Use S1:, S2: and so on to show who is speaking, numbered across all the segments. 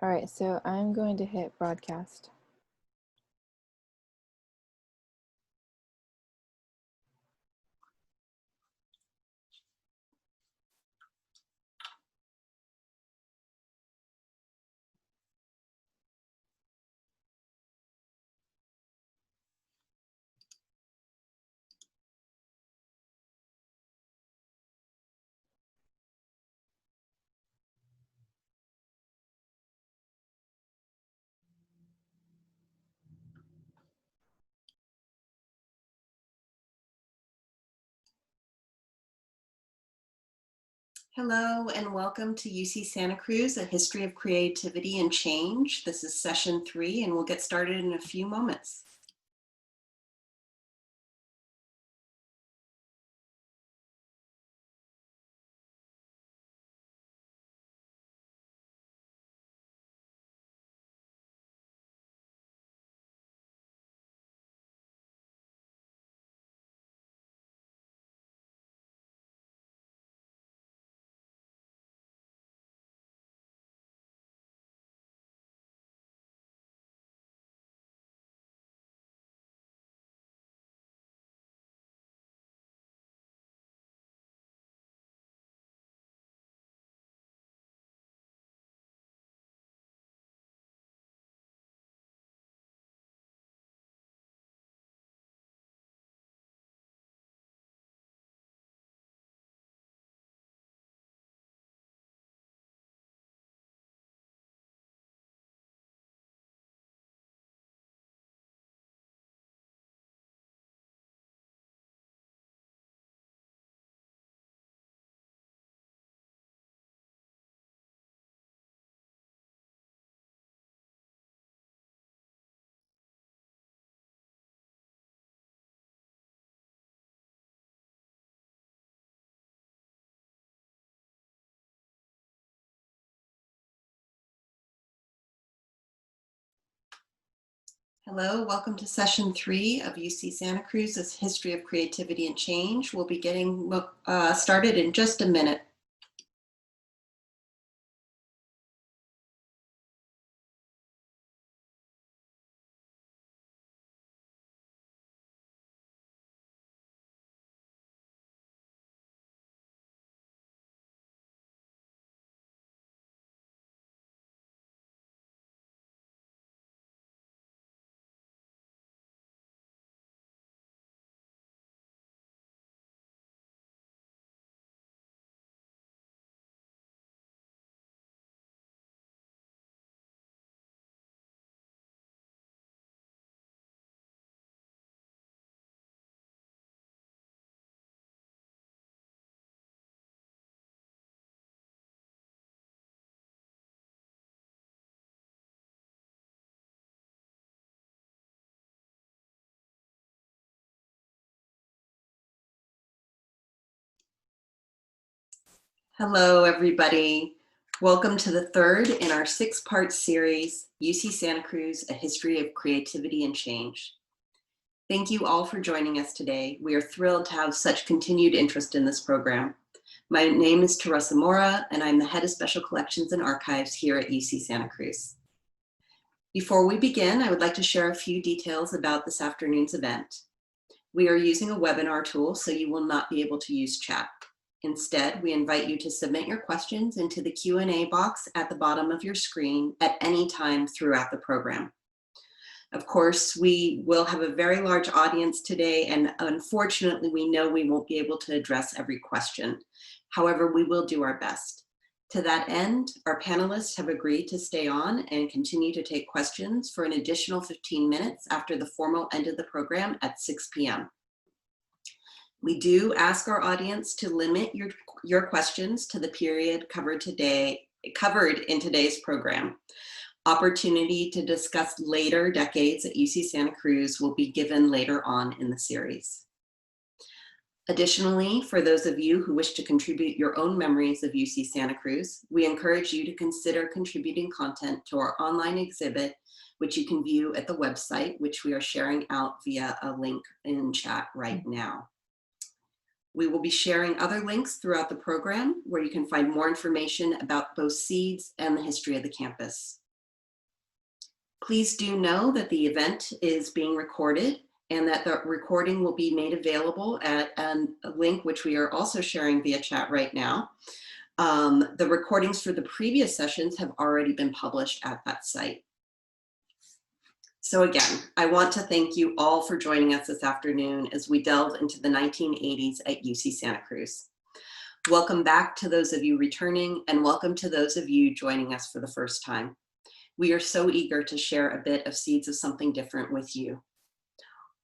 S1: All right, so I'm going to hit broadcast.
S2: Hello and welcome to UC Santa Cruz, A History of Creativity and Change. This is session 3 and we'll get started in a few moments. Hello, welcome to session 3 of UC Santa Cruz's History of Creativity and Change. We'll be getting started in just a minute. Hello, everybody. Welcome to the third in our 6-part series, UC Santa Cruz, A History of Creativity and Change. Thank you all for joining us today. We are thrilled to have such continued interest in this program. My name is Teresa Mora, and I'm the Head of Special Collections and Archives here at UC Santa Cruz. Before we begin, I would like to share a few details about this afternoon's event. We are using a webinar tool, so you will not be able to use chat. Instead, we invite you to submit your questions into the Q&A box at the bottom of your screen at any time throughout the program. Of course, we will have a very large audience today, and unfortunately, we know we won't be able to address every question. However, we will do our best. To that end, our panelists have agreed to stay on and continue to take questions for an additional 15 minutes after the formal end of the program at 6 p.m. We do ask our audience to limit your questions to the period covered in today's program. Opportunity to discuss later decades at UC Santa Cruz will be given later on in the series. Additionally, for those of you who wish to contribute your own memories of UC Santa Cruz, we encourage you to consider contributing content to our online exhibit, which you can view at the website, which we are sharing out via a link in chat right now. We will be sharing other links throughout the program where you can find more information about both SEEDS and the history of the campus. Please do know that the event is being recorded and that the recording will be made available at a link which we are also sharing via chat right now. The recordings for the previous sessions have already been published at that site. So again, I want to thank you all for joining us this afternoon as we delve into the 1980s at UC Santa Cruz. Welcome back to those of you returning, and welcome to those of you joining us for the first time. We are so eager to share a bit of Seeds of Something Different with you.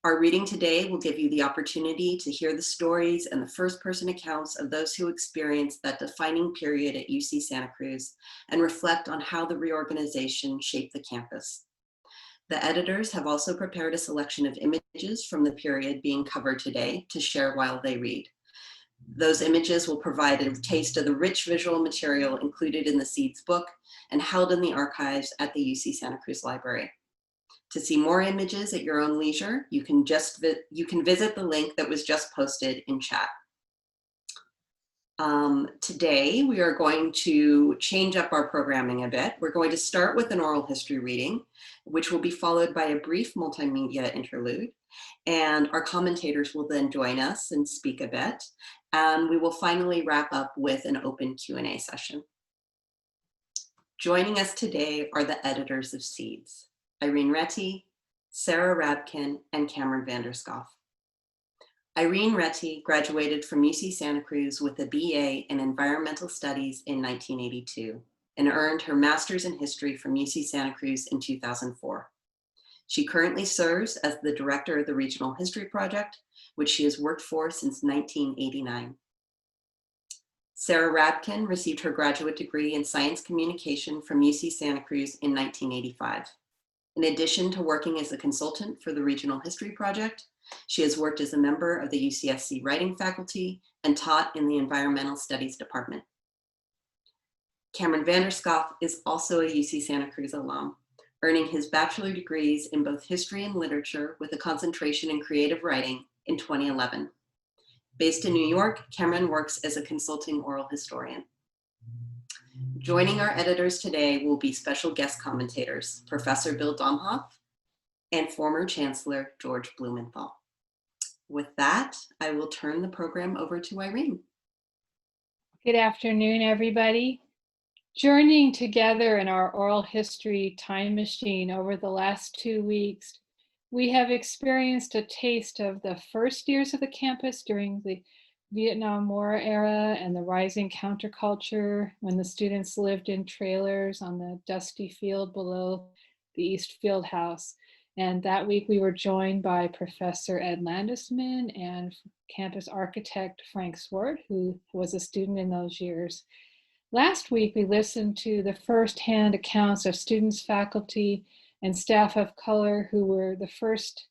S2: Our reading today will give you the opportunity to hear the stories and the first-person accounts of those who experienced that defining period at UC Santa Cruz and reflect on how the reorganization shaped the campus. The editors have also prepared a selection of images from the period being covered today to share while they read. Those images will provide a taste of the rich visual material included in the Seeds book and held in the archives at the UC Santa Cruz Library. To see more images at your own leisure, you can visit the link that was just posted in chat. Today, we are going to change up our programming a bit. We're going to start with an oral history reading, which will be followed by a brief multimedia interlude. And our commentators will then join us and speak a bit. And we will finally wrap up with an open Q&A session. Joining us today are the editors of Seeds, Irene Reti, Sarah Rabkin, and Cameron Vanderskoff. Irene Reti graduated from UC Santa Cruz with a BA in Environmental Studies in 1982 and earned her Master's in History from UC Santa Cruz in 2004. She currently serves as the director of the Regional History Project, which she has worked for since 1989. Sarah Rabkin received her graduate degree in Science Communication from UC Santa Cruz in 1985. In addition to working as a consultant for the Regional History Project, she has worked as a member of the UCSC writing faculty and taught in the Environmental Studies Department. Cameron Vanderskoff is also a UC Santa Cruz alum, earning his bachelor degrees in both history and literature with a concentration in creative writing in 2011. Based in New York, Cameron works as a consulting oral historian. Joining our editors today will be special guest commentators, Professor Bill Domhoff and former Chancellor George Blumenthal. With that, I will turn the program over to Irene.
S3: Good afternoon, everybody. Journeying together in our oral history time machine over the last 2 weeks, we have experienced a taste of the first years of the campus during the Vietnam War era and the rising counterculture when the students lived in trailers on the dusty field below the East Field House. And that week we were joined by Professor Ed Landesman and campus architect Frank Swart, who was a student in those years. Last week we listened to the first-hand accounts of students, faculty, and staff of color who were the first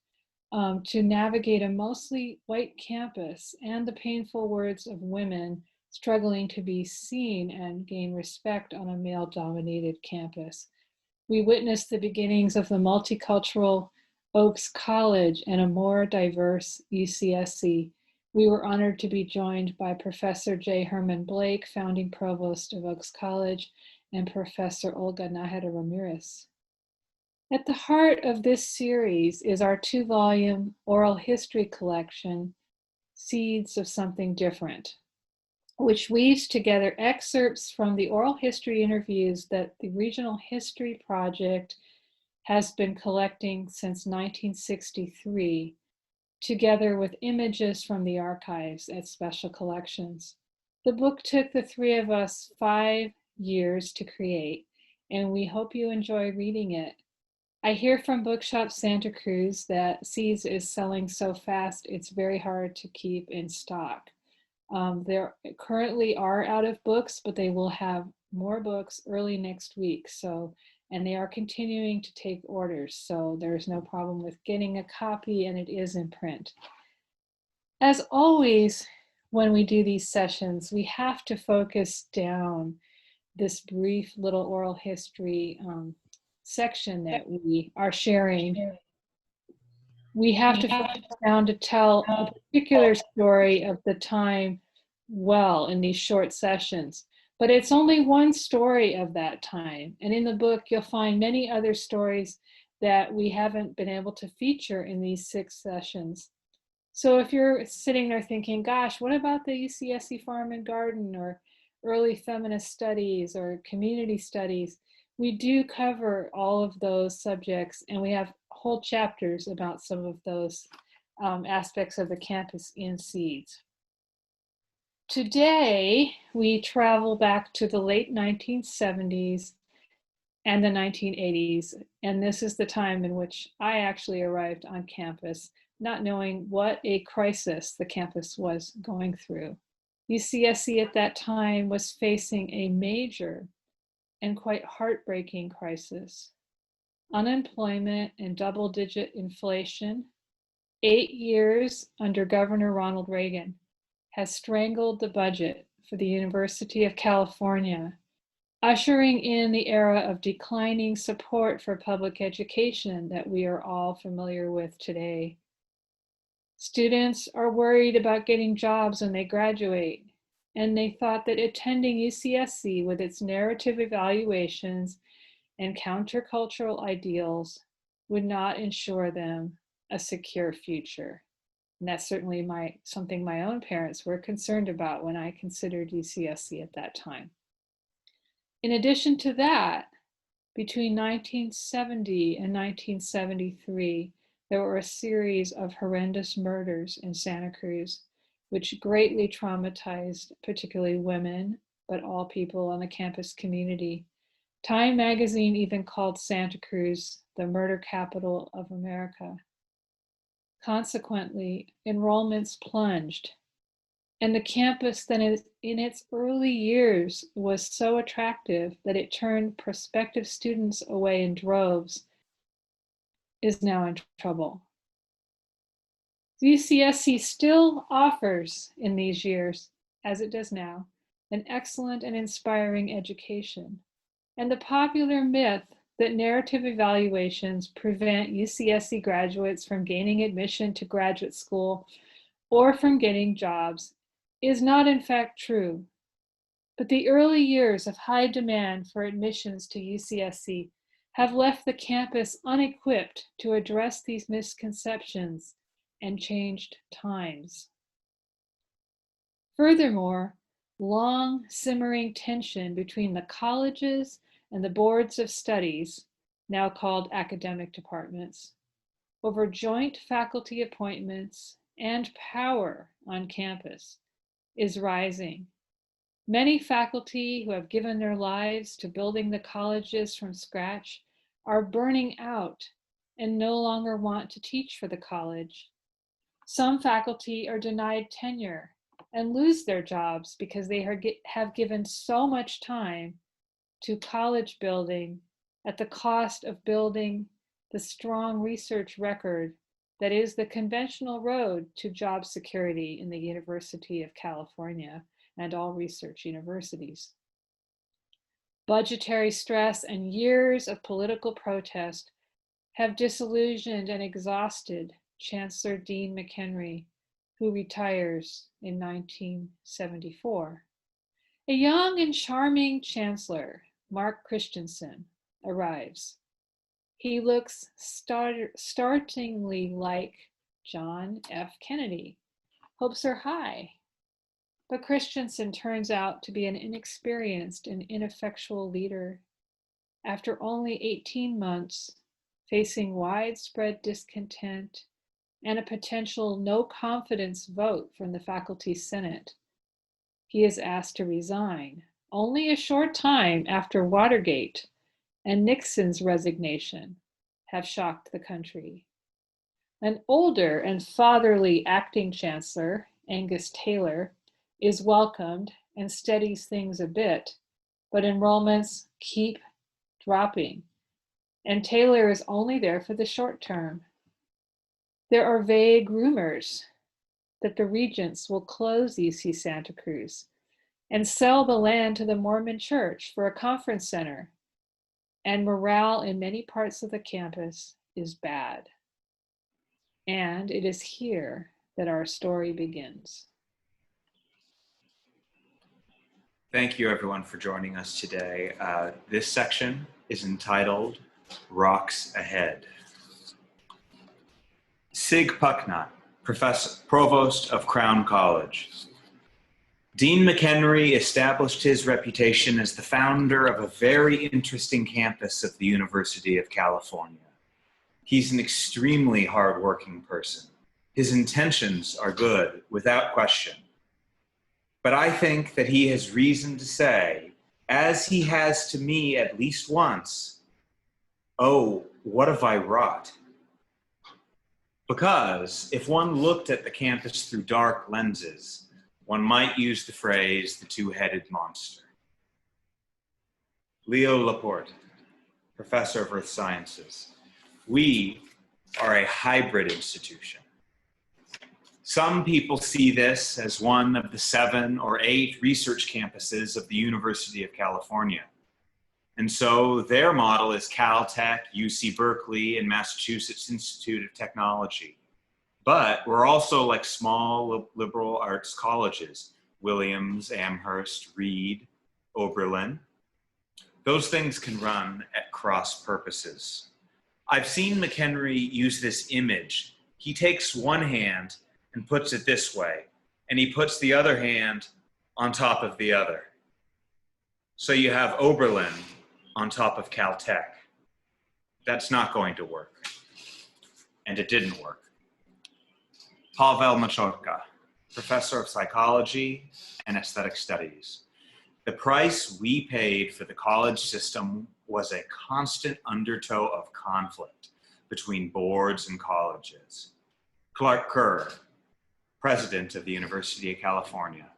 S3: to navigate a mostly white campus and the painful words of women struggling to be seen and gain respect on a male-dominated campus. We witnessed the beginnings of the multicultural Oaks College and a more diverse UCSC. We were honored to be joined by Professor J. Herman Blake, founding provost of Oaks College, and Professor Olga Nájera Ramirez. At the heart of this series is our 2-volume oral history collection, Seeds of Something Different, which weaves together excerpts from the oral history interviews that the Regional History Project has been collecting since 1963, together with images from the archives at special collections. The book took the 3 of us 5 years to create, and we hope you enjoy reading it. I hear from Bookshop Santa Cruz that Seeds is selling so fast it's very hard to keep in stock. There currently are out of books, but they will have more books early next week. And they are continuing to take orders. So there's no problem with getting a copy, and it is in print. As always, when we do these sessions, we have to focus down this brief little oral history section that we are sharing. We have to focus down to tell a particular story of the time well in these short sessions. But it's only one story of that time. And in the book, you'll find many other stories that we haven't been able to feature in these 6 sessions. So if you're sitting there thinking, gosh, what about the UCSC Farm and Garden or early feminist studies or community studies? We do cover all of those subjects, and we have whole chapters about some of those aspects of the campus in Seeds. Today, we travel back to the late 1970s and the 1980s, and this is the time in which I actually arrived on campus, not knowing what a crisis the campus was going through. UCSC at that time was facing a major and quite heartbreaking crisis. Unemployment and double-digit inflation, 8 years under Governor Ronald Reagan, has strangled the budget for the University of California, ushering in the era of declining support for public education that we are all familiar with today. Students are worried about getting jobs when they graduate, and they thought that attending UCSC with its narrative evaluations and countercultural ideals would not ensure them a secure future. And that's certainly something my own parents were concerned about when I considered UCSC at that time. In addition to that, between 1970 and 1973, there were a series of horrendous murders in Santa Cruz, which greatly traumatized particularly women, but all people on the campus community. Time magazine even called Santa Cruz the murder capital of America. Consequently, enrollments plunged, and the campus that in its early years was so attractive that it turned prospective students away in droves is now in trouble. UCSC still offers in these years, as it does now, an excellent and inspiring education. And the popular myth that narrative evaluations prevent UCSC graduates from gaining admission to graduate school or from getting jobs is not in fact true. But the early years of high demand for admissions to UCSC have left the campus unequipped to address these misconceptions and changed times. Furthermore, long simmering tension between the colleges and the boards of studies, now called academic departments, over joint faculty appointments and power on campus is rising. Many faculty who have given their lives to building the colleges from scratch are burning out and no longer want to teach for the college. Some faculty are denied tenure and lose their jobs because they have given so much time to college building at the cost of building the strong research record that is the conventional road to job security in the University of California and all research universities. Budgetary stress and years of political protest have disillusioned and exhausted Chancellor Dean McHenry, who retires in 1974. A young and charming chancellor, Mark Christensen, arrives. He looks startlingly like John F. Kennedy. Hopes are high. But Christensen turns out to be an inexperienced and ineffectual leader. After only 18 months, facing widespread discontent and a potential no confidence vote from the faculty senate, he is asked to resign only a short time after Watergate and Nixon's resignation have shocked the country. An older and fatherly acting chancellor, Angus Taylor, is welcomed and steadies things a bit, but enrollments keep dropping, and Taylor is only there for the short term. There are vague rumors that the regents will close UC Santa Cruz and sell the land to the Mormon Church for a conference center, and morale in many parts of the campus is bad. And it is here that our story begins.
S4: Thank you everyone for joining us today. This section is entitled Rocks Ahead. Sig Pucknott, Provost of Crown College. Dean McHenry established his reputation as the founder of a very interesting campus of the University of California. He's an extremely hardworking person. His intentions are good, without question. But I think that he has reason to say, as he has to me at least once, "Oh, what have I wrought?" Because if one looked at the campus through dark lenses, one might use the phrase the two-headed monster. Leo Laporte, Professor of Earth Sciences. We are a hybrid institution. Some people see this as one of the 7 or 8 research campuses of the University of California. And so their model is Caltech, UC Berkeley, and Massachusetts Institute of Technology. But we're also like small liberal arts colleges, Williams, Amherst, Reed, Oberlin. Those things can run at cross purposes. I've seen McHenry use this image. He takes one hand and puts it this way, and he puts the other hand on top of the other. So you have Oberlin on top of Caltech. That's not going to work. And it didn't work. Pavel Machorka, Professor of Psychology and Aesthetic Studies. The price we paid for the college system was a constant undertow of conflict between boards and colleges. Clark Kerr, President of the University of California.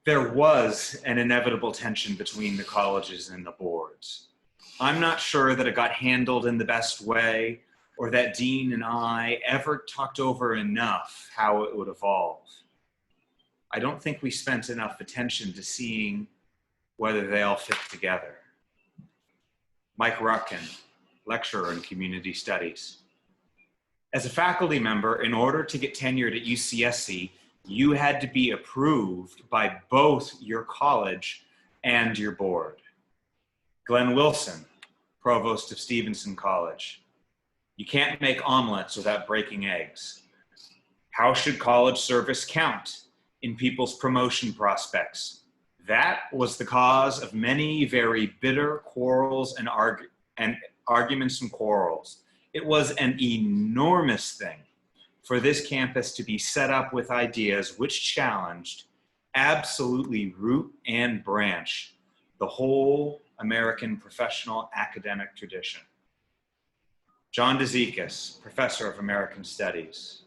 S4: There was an inevitable tension between the colleges and the boards. I'm not sure that it got handled in the best way, or that Dean and I ever talked over enough how it would evolve. I don't think we spent enough attention to seeing whether they all fit together. Mike Ruckin, lecturer in community studies. As a faculty member, in order to get tenured at UCSC, you had to be approved by both your college and your board. Glenn Wilson, Provost of Stevenson College. You can't make omelets without breaking eggs. How should college service count in people's promotion prospects? That was the cause of many very bitter quarrels and arguments and quarrels. It was an enormous thing for this campus to be set up with ideas which challenged absolutely root and branch the whole American professional academic tradition. John DeZekis, Professor of American Studies.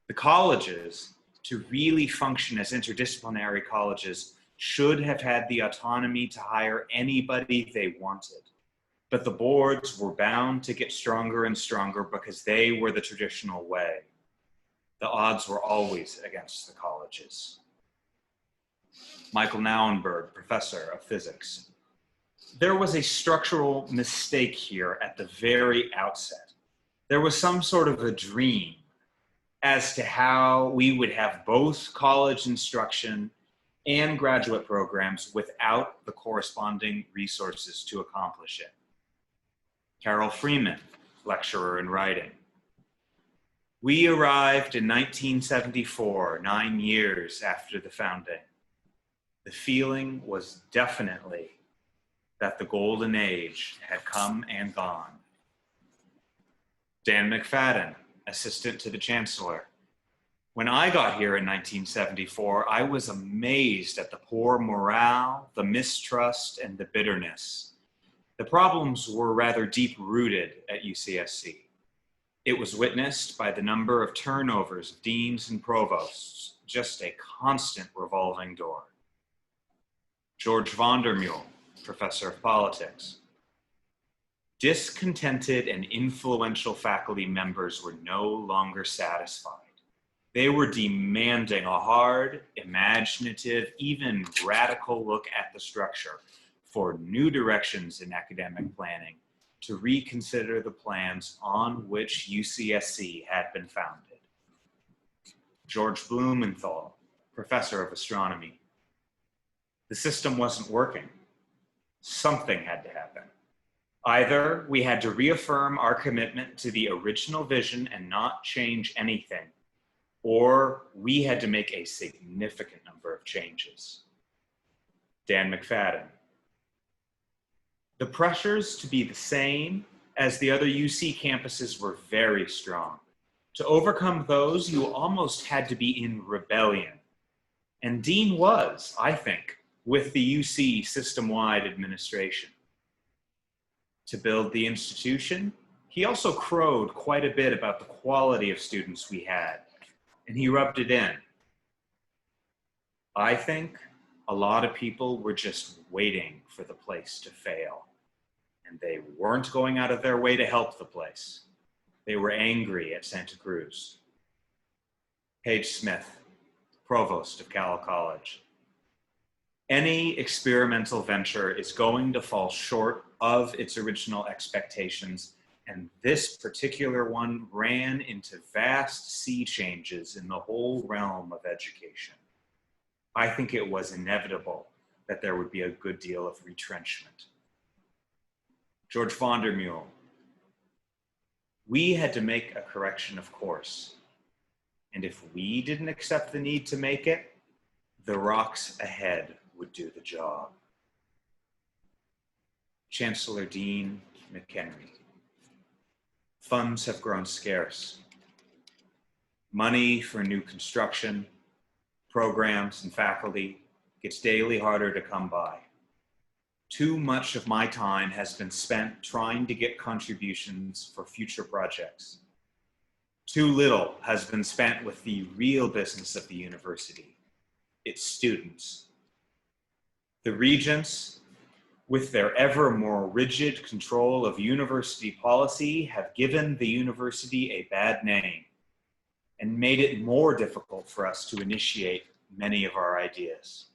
S4: The colleges, to really function as interdisciplinary colleges, should have had the autonomy to hire anybody they wanted. But the boards were bound to get stronger and stronger because they were the traditional way. The odds were always against the colleges. Michael Nauenberg, Professor of Physics. There was a structural mistake here at the very outset. There was some sort of a dream as to how we would have both college instruction and graduate programs without the corresponding resources to accomplish it. Carol Freeman, lecturer in writing. We arrived in 1974, 9 years after the founding. The feeling was definitely that the golden age had come and gone. Dan McFadden, assistant to the Chancellor. When I got here in 1974, I was amazed at the poor morale, the mistrust, and the bitterness. The problems were rather deep-rooted at UCSC. It was witnessed by the number of turnovers of deans and provosts, just a constant revolving door. George Vondermule, Professor of Politics. Discontented and influential faculty members were no longer satisfied. They were demanding a hard, imaginative, even radical look at the structure for new directions in academic planning to reconsider the plans on which UCSC had been founded. George Blumenthal, Professor of Astronomy. The system wasn't working. Something had to happen. Either we had to reaffirm our commitment to the original vision and not change anything, or we had to make a significant number of changes. Dan McFadden. The pressures to be the same as the other UC campuses were very strong. To overcome those, you almost had to be in rebellion. And Dean was, I think, with the UC system-wide administration. To build the institution, he also crowed quite a bit about the quality of students we had, and he rubbed it in. I think a lot of people were just waiting for the place to fail, and they weren't going out of their way to help the place. They were angry at Santa Cruz. Paige Smith, provost of Cal College. Any experimental venture is going to fall short of its original expectations, and this particular one ran into vast sea changes in the whole realm of education. I think it was inevitable that there would be a good deal of retrenchment. George Vondermule. We had to make a correction of course, and if we didn't accept the need to make it, the rocks ahead would do the job. Chancellor Dean McHenry. Funds have grown scarce. Money for new construction, programs, and faculty gets daily harder to come by. Too much of my time has been spent trying to get contributions for future projects. Too little has been spent with the real business of the university, its students. The regents, with their ever more rigid control of university policy, have given the university a bad name and made it more difficult for us to initiate many of our ideas.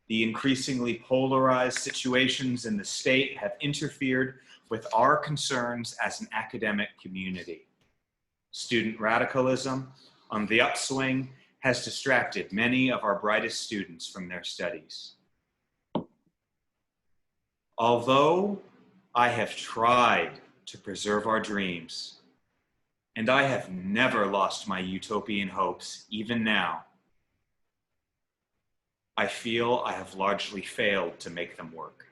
S4: The increasingly polarized situations in the state have interfered with our concerns as an academic community. Student radicalism on the upswing has distracted many of our brightest students from their studies. Although I have tried to preserve our dreams, and I have never lost my utopian hopes, even now, I feel I have largely failed to make them work.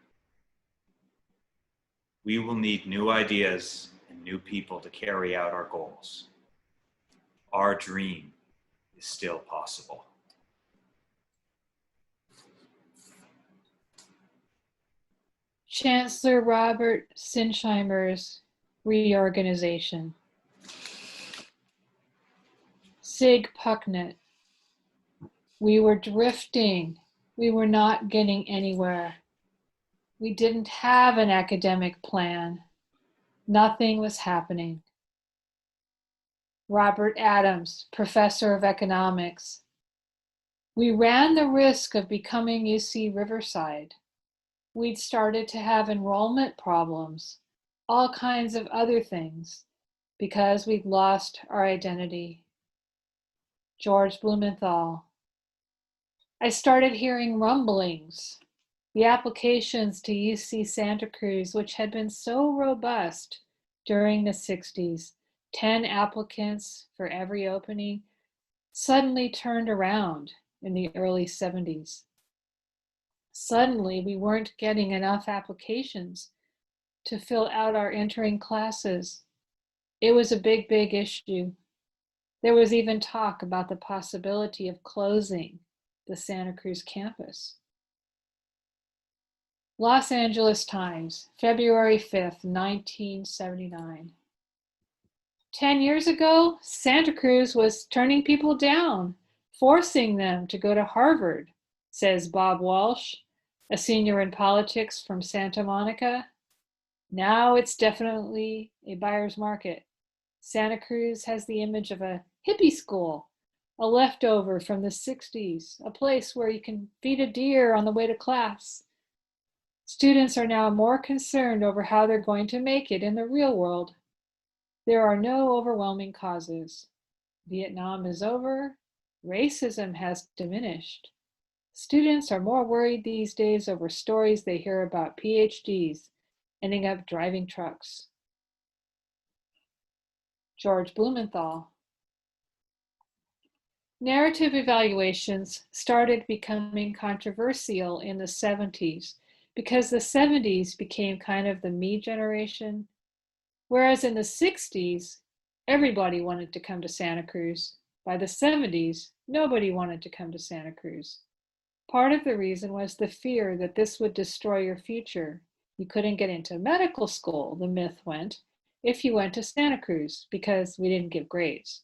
S4: We will need new ideas and new people to carry out our goals. Our dream is still possible.
S3: Chancellor Robert Sinsheimer's Reorganization. Sig Pucknett. We were drifting. We were not getting anywhere. We didn't have an academic plan. Nothing was happening. Robert Adams, professor of economics. We ran the risk of becoming UC Riverside. We'd started to have enrollment problems, all kinds of other things, because we'd lost our identity. George Blumenthal. I started hearing rumblings. The applications to UC Santa Cruz, which had been so robust during the 60s, 10 applicants for every opening, suddenly turned around in the early 70s. Suddenly, we weren't getting enough applications to fill out our entering classes. It was a big, big issue. There was even talk about the possibility of closing the Santa Cruz campus. Los Angeles Times, February 5th, 1979. 10 years ago, Santa Cruz was turning people down, forcing them to go to Harvard, says Bob Walsh, a senior in politics from Santa Monica. Now it's definitely a buyer's market. Santa Cruz has the image of a hippie school, a leftover from the 60s, a place where you can feed a deer on the way to class. Students are now more concerned over how they're going to make it in the real world. There are no overwhelming causes. Vietnam is over. Racism has diminished. Students are more worried these days over stories they hear about PhDs ending up driving trucks. George Blumenthal. Narrative evaluations started becoming controversial in the 70s because the 70s became kind of the me generation, whereas in the 60s, everybody wanted to come to Santa Cruz. By the 70s, nobody wanted to come to Santa Cruz. Part of the reason was the fear that this would destroy your future. You couldn't get into medical school, the myth went, if you went to Santa Cruz because we didn't give grades.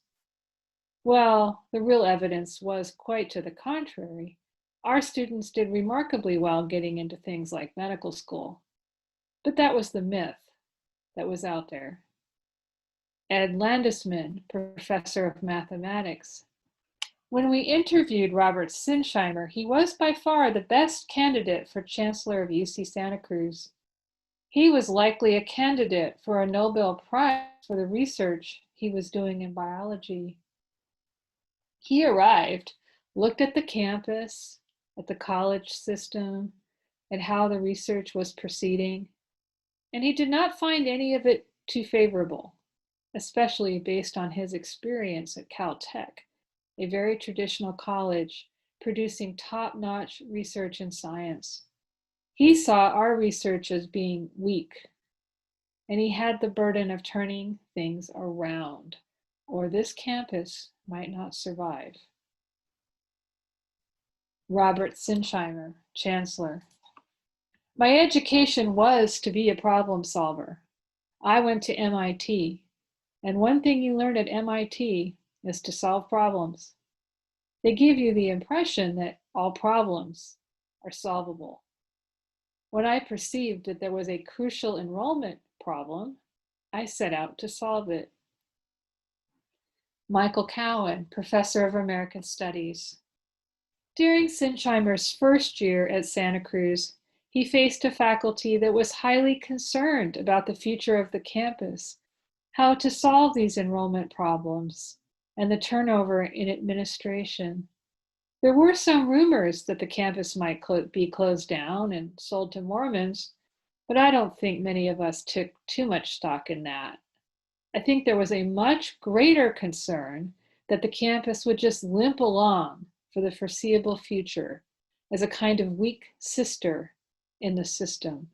S3: Well, the real evidence was quite to the contrary. Our students did remarkably well getting into things like medical school. But that was the myth that was out there. Ed Landesman, professor of mathematics. When we interviewed Robert Sinsheimer, he was by far the best candidate for Chancellor of UC Santa Cruz. He was likely a candidate for a Nobel Prize for the research he was doing in biology. He arrived, looked at the campus, at the college system, at how the research was proceeding, and he did not find any of it too favorable, especially based on his experience at Caltech, a very traditional college producing top-notch research in science. He saw our research as being weak, and he had the burden of turning things around, or this campus might not survive. Robert Sinsheimer, Chancellor. My education was to be a problem solver. I went to MIT, and one thing you learn at MIT is to solve problems. They give you the impression that all problems are solvable. When I perceived that there was a crucial enrollment problem, I set out to solve it. Michael Cowan, Professor of American Studies. During Sinsheimer's first year at Santa Cruz, he faced a faculty that was highly concerned about the future of the campus, how to solve these enrollment problems, and the turnover in administration. There were some rumors that the campus might be closed down and sold to Mormons, but I don't think many of us took too much stock in that. I think there was a much greater concern that the campus would just limp along for the foreseeable future as a kind of weak sister in the system.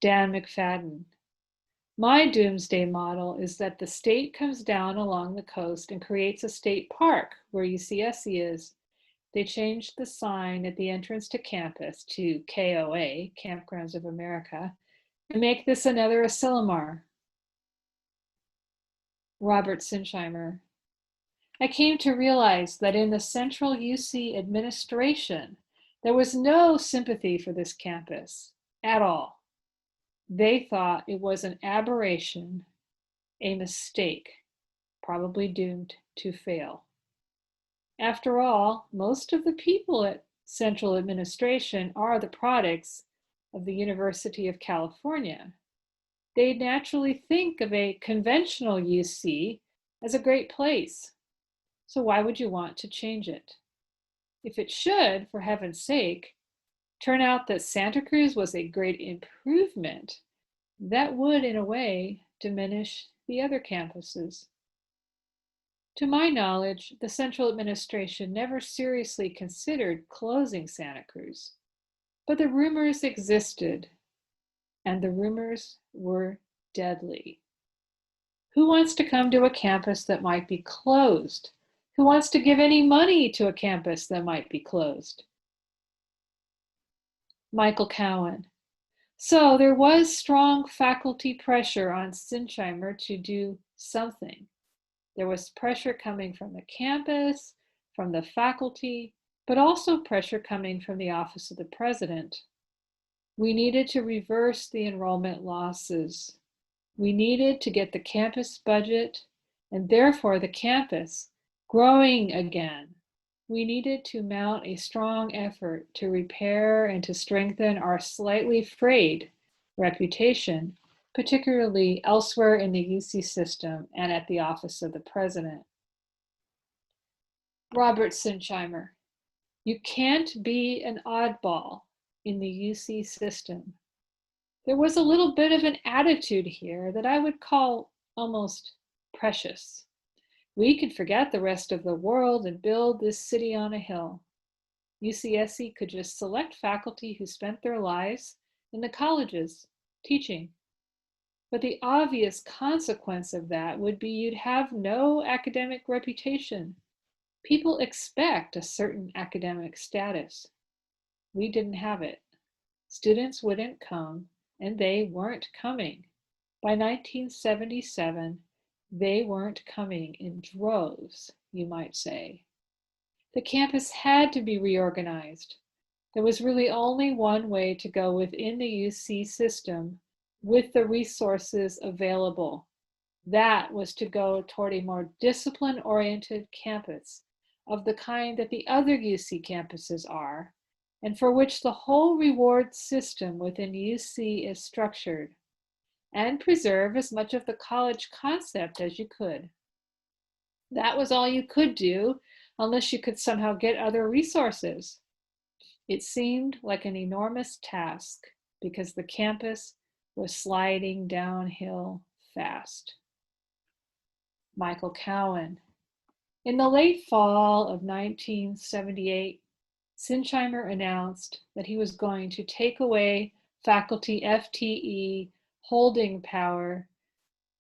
S3: Dan McFadden. My doomsday model is that the state comes down along the coast and creates a state park where UCSC is. They changed the sign at the entrance to campus to KOA, Campgrounds of America, and make this another Asilomar. Robert Sinsheimer. I came to realize that in the central UC administration, there was no sympathy for this campus at all. They thought it was an aberration, a mistake, probably doomed to fail. After all, most of the people at central administration are the products of the University of California. They naturally think of a conventional UC as a great place. So why would you want to change it? If it should, for heaven's sake, turn out that Santa Cruz was a great improvement, that would, in a way, diminish the other campuses. To my knowledge, the central administration never seriously considered closing Santa Cruz, but the rumors existed, and the rumors were deadly. Who wants to come to a campus that might be closed? Who wants to give any money to a campus that might be closed? Michael Cowan. So there was strong faculty pressure on Sinsheimer to do something. There was pressure coming from the campus, from the faculty, but also pressure coming from the Office of the President. We needed to reverse the enrollment losses. We needed to get the campus budget, and therefore the campus, growing again. We needed to mount a strong effort to repair and to strengthen our slightly frayed reputation, particularly elsewhere in the UC system and at the Office of the President. Robert Sinsheimer. You can't be an oddball in the UC system. There was a little bit of an attitude here that I would call almost precious. We could forget the rest of the world and build this city on a hill. UCSC could just select faculty who spent their lives in the colleges teaching. But the obvious consequence of that would be you'd have no academic reputation. People expect a certain academic status. We didn't have it. Students wouldn't come, and they weren't coming. By 1977, they weren't coming in droves, you might say. The campus had to be reorganized. There was really only one way to go within the UC system with the resources available. That was to go toward a more discipline-oriented campus of the kind that the other UC campuses are, and for which the whole reward system within UC is structured, and preserve as much of the college concept as you could. That was all you could do unless you could somehow get other resources. It seemed like an enormous task because the campus was sliding downhill fast. Michael Cowan. In the late fall of 1978, Sinsheimer announced that he was going to take away faculty FTE holding power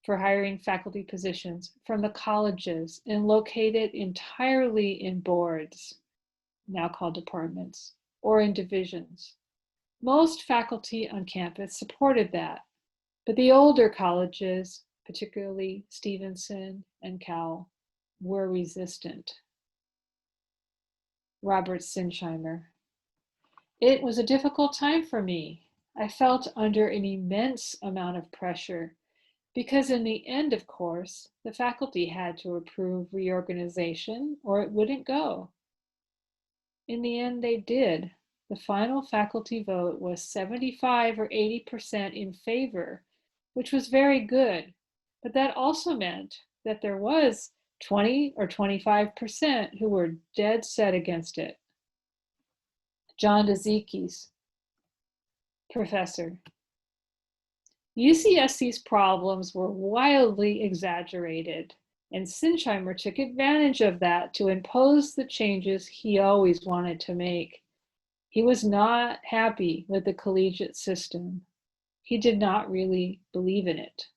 S3: for hiring faculty positions from the colleges and locate it entirely in boards, now called departments, or in divisions. Most faculty on campus supported that, but the older colleges, particularly Stevenson and Cal, were resistant. Robert Sinsheimer. It was a difficult time for me. I felt under an immense amount of pressure because in the end, of course, the faculty had to approve reorganization or it wouldn't go. In the end, they did. The final faculty vote was 75 or 80% in favor, which was very good. But that also meant that there was 20 or 25% who were dead set against it. John Dezikis, professor. UCSC's problems were wildly exaggerated, and Sinsheimer took advantage of that to impose the changes he always wanted to make. He was not happy with the collegiate system. He did not really believe in it.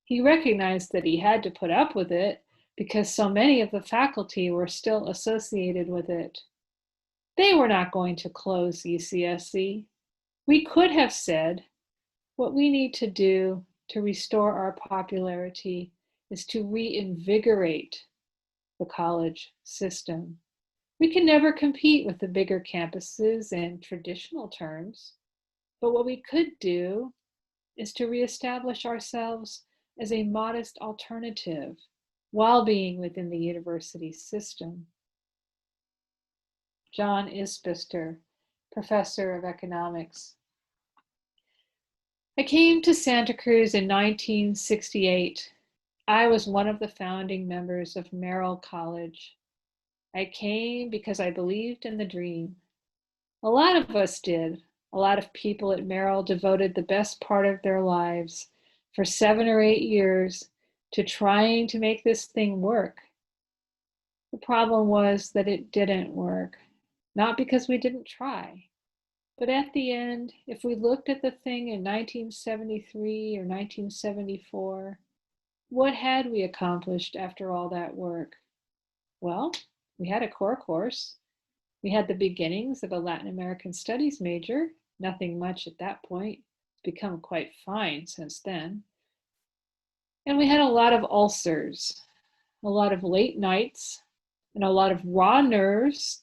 S3: He recognized that he had to put up with it because so many of the faculty were still associated with it. They were not going to close UCSC. We could have said, what we need to do to restore our popularity is to reinvigorate the college system. We can never compete with the bigger campuses in traditional terms, but what we could do is to reestablish ourselves as a modest alternative while being within the university system. John Isbister, professor of economics. I came to Santa Cruz in 1968. I was one of the founding members of Merrill College. I came because I believed in the dream. A lot of us did. A lot of people at Merrill devoted the best part of their lives for 7 or 8 years to trying to make this thing work. The problem was that it didn't work, not because we didn't try. But at the end, if we looked at the thing in 1973 or 1974, what had we accomplished after all that work? Well, we had a core course. We had the beginnings of a Latin American studies major, nothing much at that point. It's become quite fine since then. And we had a lot of ulcers, a lot of late nights, and a lot of raw nerves,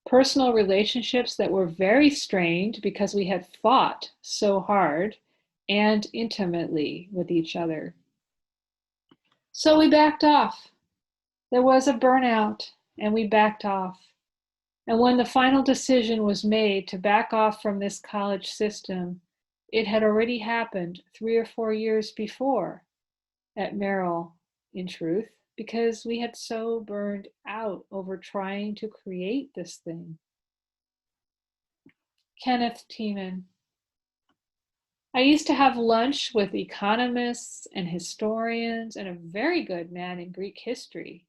S3: personal relationships that were very strained because we had fought so hard and intimately with each other. So we backed off. There was a burnout and we backed off. And when the final decision was made to back off from this college system, it had already happened 3 or 4 years before at Merrill, in truth, because we had so burned out over trying to create this thing. Kenneth Tiemann. I used to have lunch with economists and historians and a very good man in Greek history.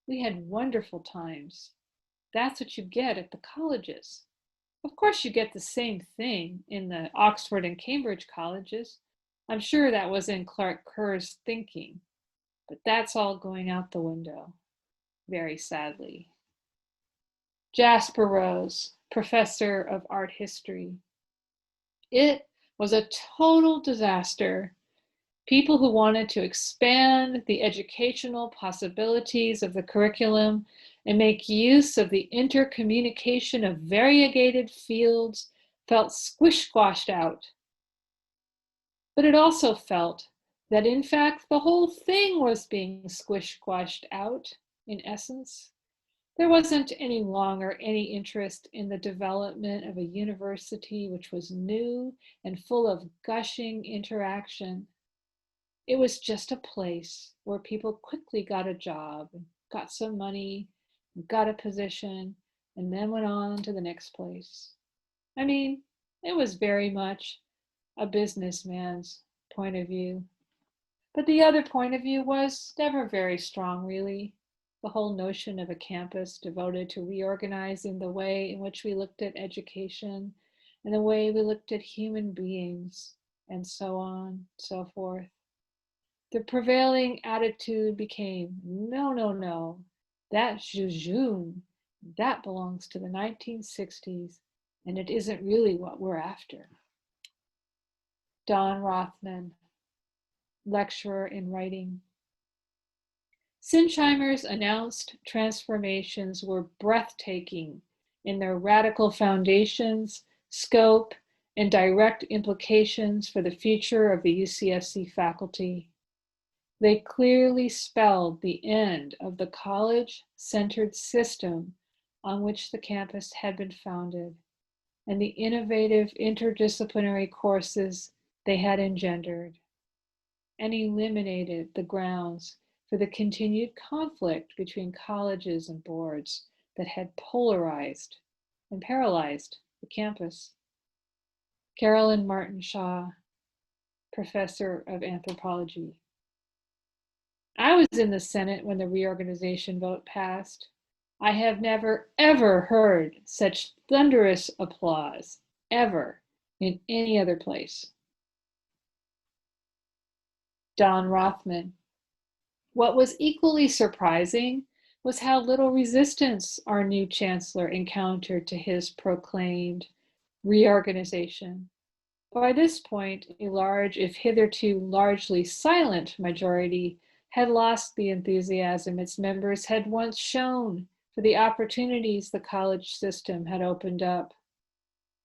S3: We had wonderful times. That's what you get at the colleges. Of course, you get the same thing in the Oxford and Cambridge colleges. I'm sure that was in Clark Kerr's thinking, but that's all going out the window, very sadly. Jasper Rose, professor of art history. It was a total disaster. People who wanted to expand the educational possibilities of the curriculum and make use of the intercommunication of variegated fields felt squish-squashed out. But it also felt that in fact the whole thing was being squish-squashed out in essence. There wasn't any longer any interest in the development of a university which was new and full of gushing interaction. It was just a place where people quickly got a job, got some money, got a position, and then went on to the next place. I mean, it was very much a businessman's point of view. But the other point of view was never very strong, really. The whole notion of a campus devoted to reorganizing the way in which we looked at education and the way we looked at human beings, and so on, so forth. The prevailing attitude became, no, no, no, that's jejune, that belongs to the 1960s, and it isn't really what we're after. Don Rothman, lecturer in writing. Sinsheimer's announced transformations were breathtaking in their radical foundations, scope, and direct implications for the future of the UCSC faculty. They clearly spelled the end of the college-centered system on which the campus had been founded and the innovative interdisciplinary courses they had engendered, and eliminated the grounds for the continued conflict between colleges and boards that had polarized and paralyzed the campus. Carolyn Martin Shaw, professor of anthropology. I was in the Senate when the reorganization vote passed. I have never, ever heard such thunderous applause, ever, in any other place. Don Rothman. What was equally surprising was how little resistance our new chancellor encountered to his proclaimed reorganization. By this point, a large, if hitherto largely silent majority had lost the enthusiasm its members had once shown for the opportunities the college system had opened up.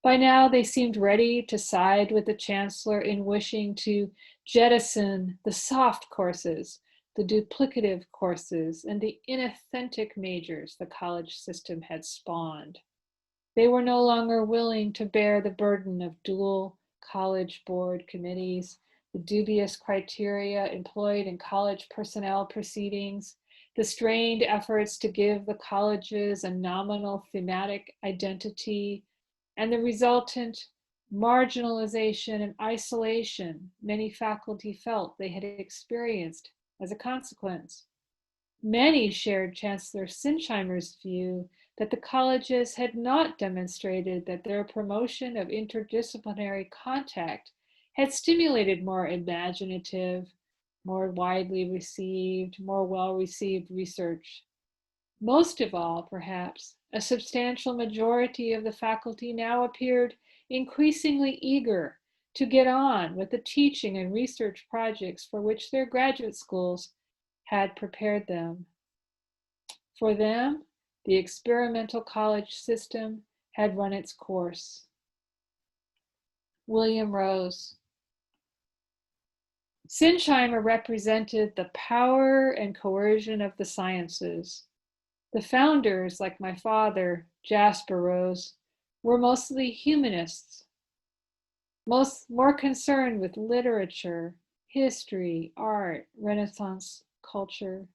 S3: By now, they seemed ready to side with the chancellor in wishing to jettison the soft courses, the duplicative courses, and the inauthentic majors the college system had spawned. They were no longer willing to bear the burden of dual college board committees, the dubious criteria employed in college personnel proceedings, the strained efforts to give the colleges a nominal thematic identity, and the resultant marginalization and isolation many faculty felt they had experienced as a consequence. Many shared Chancellor Sinsheimer's view that the colleges had not demonstrated that their promotion of interdisciplinary contact had stimulated more imaginative, more widely received, more well-received research. Most of all, perhaps, a substantial majority of the faculty now appeared increasingly eager to get on with the teaching and research projects for which their graduate schools had prepared them. For them, the experimental college system had run its course. William Rose. Sinsheimer represented the power and coercion of the sciences. The founders, like my father, Jasper Rose, were mostly humanists, more concerned with literature, history, art, Renaissance culture.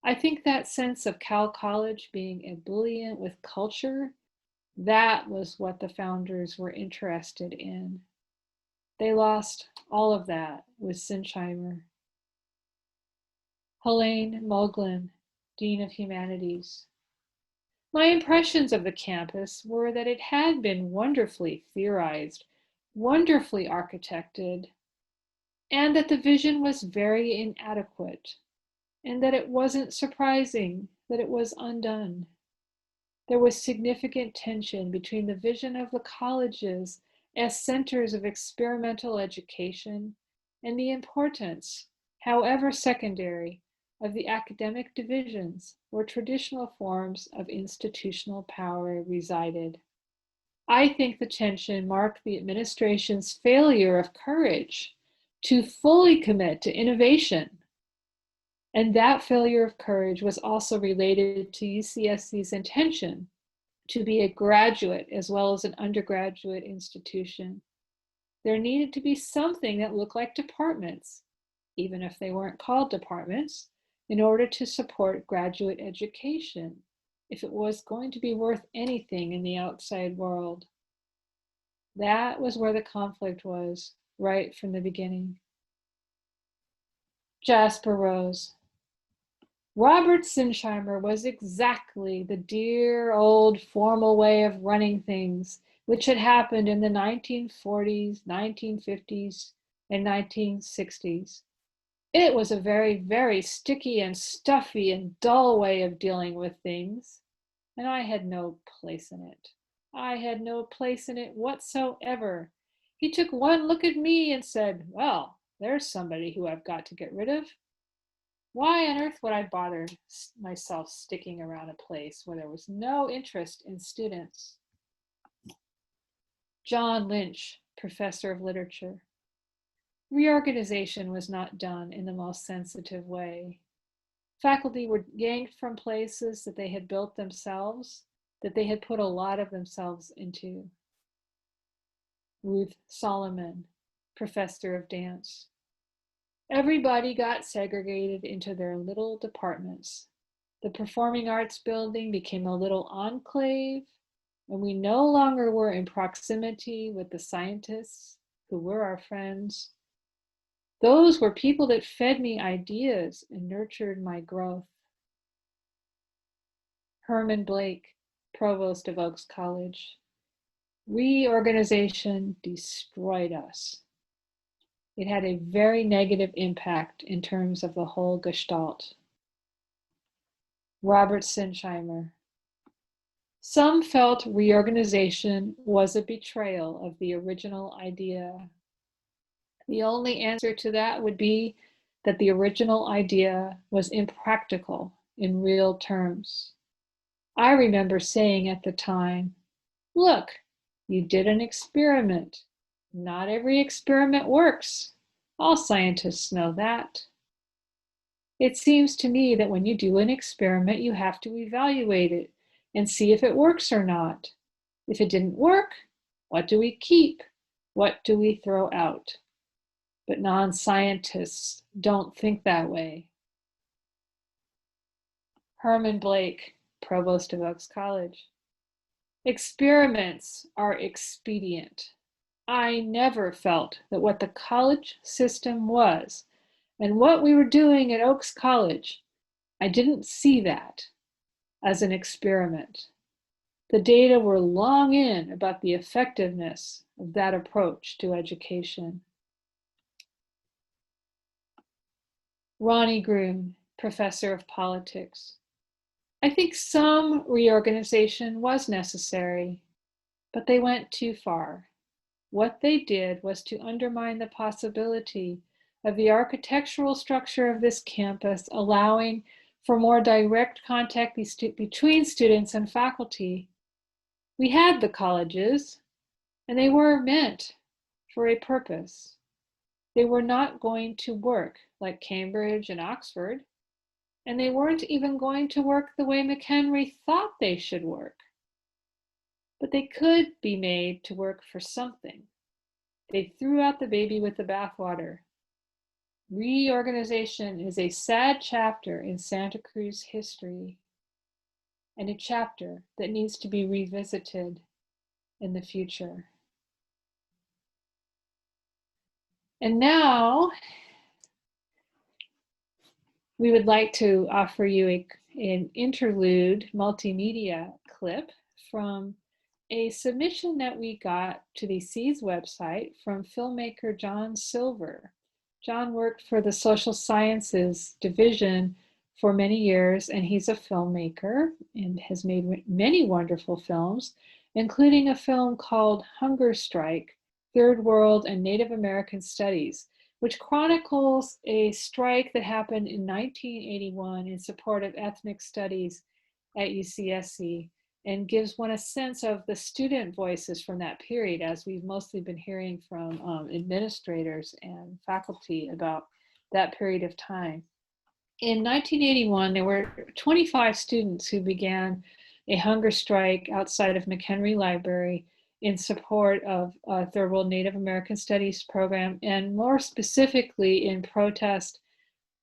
S3: I think that sense of Cal College being ebullient with culture That was what the founders were interested in. They lost all of that with Sinsheimer. Helene Moglin, Dean of Humanities. My impressions of the campus were that it had been wonderfully theorized, wonderfully architected, and that the vision was very inadequate, and that it wasn't surprising that it was undone. There was significant tension between the vision of the colleges as centers of experimental education and the importance, however secondary, of the academic divisions where traditional forms of institutional power resided. I think the tension marked the administration's failure of courage to fully commit to innovation. And that failure of courage was also related to UCSC's intention to be a graduate as well as an undergraduate institution. There needed to be something that looked like departments, even if they weren't called departments, in order to support graduate education, if it was going to be worth anything in the outside world. That was where the conflict was, right from the beginning. Jasper Rose. Robert Sinsheimer was exactly the dear old formal way of running things, which had happened in the 1940s, 1950s, and 1960s. It was a very, very sticky and stuffy and dull way of dealing with things, and I had no place in it. I had no place in it whatsoever. He took one look at me and said, well, there's somebody who I've got to get rid of. Why on earth would I bother myself sticking around a place where there was no interest in students? John Lynch, professor of literature. Reorganization was not done in the most sensitive way. Faculty were yanked from places that they had built themselves, that they had put a lot of themselves into. Ruth Solomon, professor of dance. Everybody got segregated into their little departments. The performing arts building became a little enclave, and we no longer were in proximity with the scientists who were our friends. Those were people that fed me ideas and nurtured my growth. Herman Blake, provost of Oaks College. Reorganization destroyed us. It had a very negative impact in terms of the whole gestalt. Robert Sinsheimer. Some felt reorganization was a betrayal of the original idea. The only answer to that would be that the original idea was impractical in real terms. I remember saying at the time, look, you did an experiment. Not every experiment works. All scientists know that. It seems to me that when you do an experiment, you have to evaluate it and see if it works or not. If it didn't work, what do we keep? What do we throw out? But non-scientists don't think that way. Herman Blake, provost of Oaks College. Experiments are expedient. I never felt that what the college system was and what we were doing at Oaks College, I didn't see that as an experiment. The data were long in about the effectiveness of that approach to education. Ronnie Groom, professor of politics. I think some reorganization was necessary, but they went too far. What they did was to undermine the possibility of the architectural structure of this campus, allowing for more direct contact between students and faculty. We had the colleges, and they were meant for a purpose. They were not going to work like Cambridge and Oxford, and they weren't even going to work the way McHenry thought they should work. But they could be made to work for something. They threw out the baby with the bathwater. Reorganization is a sad chapter in Santa Cruz history. and a chapter that needs to be revisited in the future. And now we would like to offer you an interlude multimedia clip from a submission that we got to the SEAS website from filmmaker John Silver. John worked for the Social Sciences Division for many years, and he's a filmmaker and has made many wonderful films, including a film called Hunger Strike, Third World and Native American Studies, which chronicles a strike that happened in 1981 in support of ethnic studies at UCSC, and gives one a sense of the student voices from that period, as we've mostly been hearing from administrators and faculty about that period of time. In 1981, there were 25 students who began a hunger strike outside of McHenry Library in support of Third World Native American Studies program, and more specifically in protest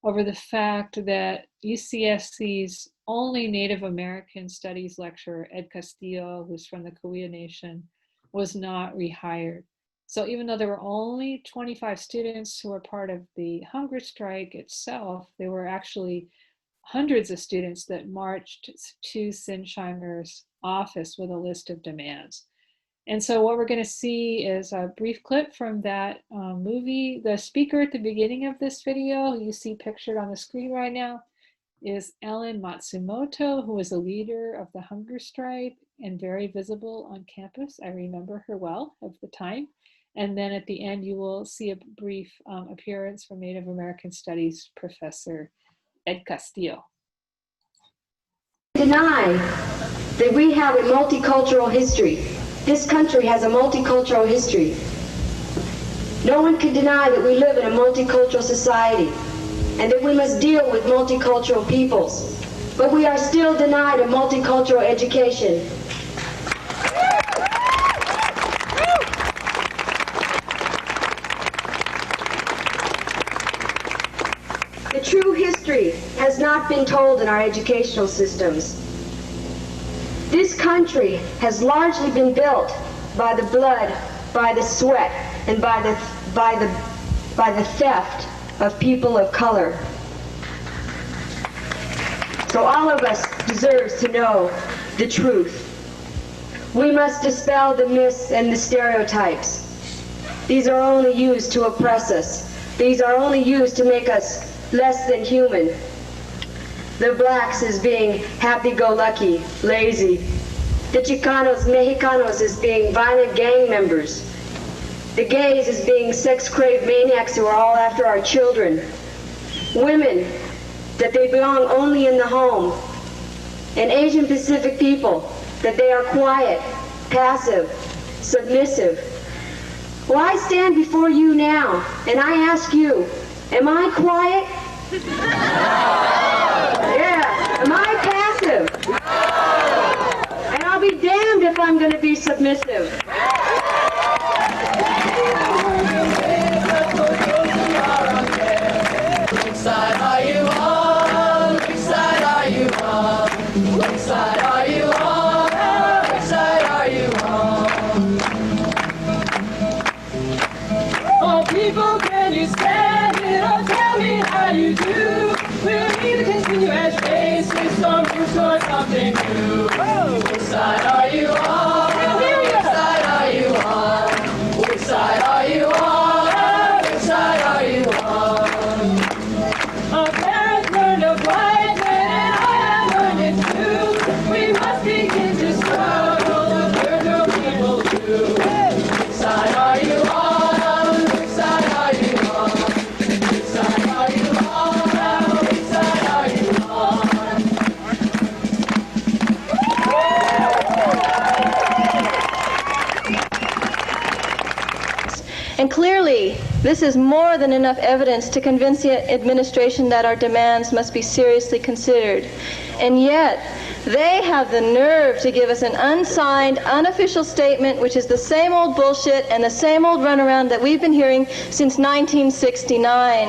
S3: over the fact that UCSC's only Native American Studies lecturer, Ed Castillo, who's from the Cahuilla Nation, was not rehired. So even though there were only 25 students who were part of the hunger strike itself, there were actually hundreds of students that marched to Sinsheimer's office with a list of demands. And so what we're going to see is a brief clip from that movie. The speaker at the beginning of this video, you see pictured on the screen right now, is Ellen Matsumoto, who was a leader of the hunger strike and very visible on campus. I remember her well of the time. And then at the end, you will see a brief appearance from Native American Studies professor Ed Castillo.
S5: Deny that we have a multicultural history. This country has a multicultural history. No one can deny that we live in a multicultural society and that we must deal with multicultural peoples. But we are still denied a multicultural education. The true history has not been told in our educational systems. This country has largely been built by the blood, by the sweat, and by the theft of people of color. So all of us deserves to know the truth. We must dispel the myths and the stereotypes. These are only used to oppress us. These are only used to make us less than human. The blacks as being happy-go-lucky, lazy. The Chicanos, Mexicanos as being violent gang members. The gays as being sex-craved maniacs who are all after our children. Women, that they belong only in the home. And Asian Pacific people, that they are quiet, passive, submissive. Well, I stand before you now, and I ask you, am I quiet? Yeah. Am I passive? And I'll be damned if I'm going to be submissive.
S6: Which side are you on? Which side are you on? Which side are you on? Which side are you on? Oh, people, can you stand it? Oh, tell me how you do. We'll either continue as race with some roots or something new. Which side are you on? Which side are you on? Which side are you on? Which side are you on? Our parents learned of white men and I have learned it too. We must begin to struggle to learn what people do. Which side are you on? Which side are you on? Which side are you on? Which side are you on?
S7: And clearly, this is more than enough evidence to convince the administration that our demands must be seriously considered. And yet, they have the nerve to give us an unsigned, unofficial statement, which is the same old bullshit and the same old runaround that we've been hearing since 1969.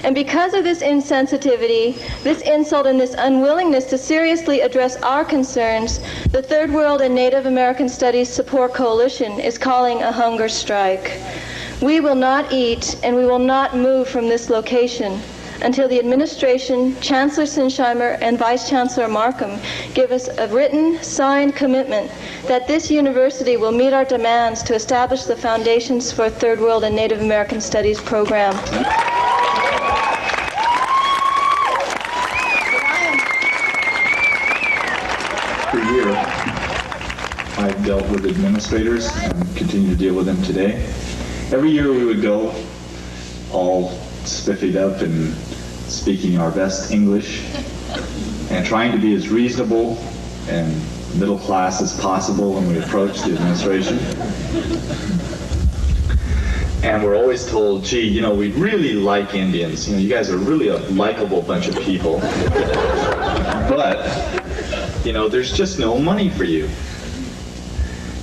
S7: And because of this insensitivity, this insult, and this unwillingness to seriously address our concerns, the Third World and Native American Studies Support Coalition is calling a hunger strike. We will not eat and we will not move from this location until the administration, Chancellor Sinsheimer, and Vice Chancellor Markham give us a written, signed commitment that this university will meet our demands to establish the foundations for a Third World and Native American Studies program.
S8: For a year, I've dealt with administrators and continue to deal with them today. Every year we would go all spiffied up and speaking our best English and trying to be as reasonable and middle class as possible when we approach the administration. And we're always told, gee, you know, we really like Indians. You know, you guys are really a likable bunch of people. But, you know, there's just no money for you.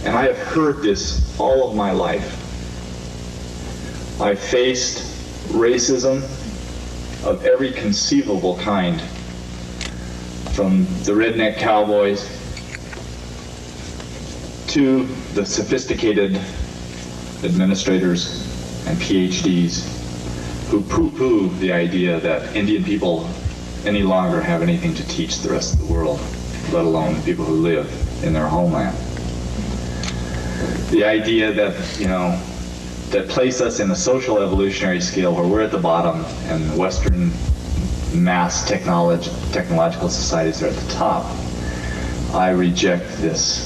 S8: And I have heard this all of my life. I've faced racism of every conceivable kind, from the redneck cowboys to the sophisticated administrators and PhDs who poo-poo the idea that Indian people any longer have anything to teach the rest of the world, let alone the people who live in their homeland. The idea that, you know, that place us in a social evolutionary scale where we're at the bottom and Western mass technological societies are at the top. I reject this.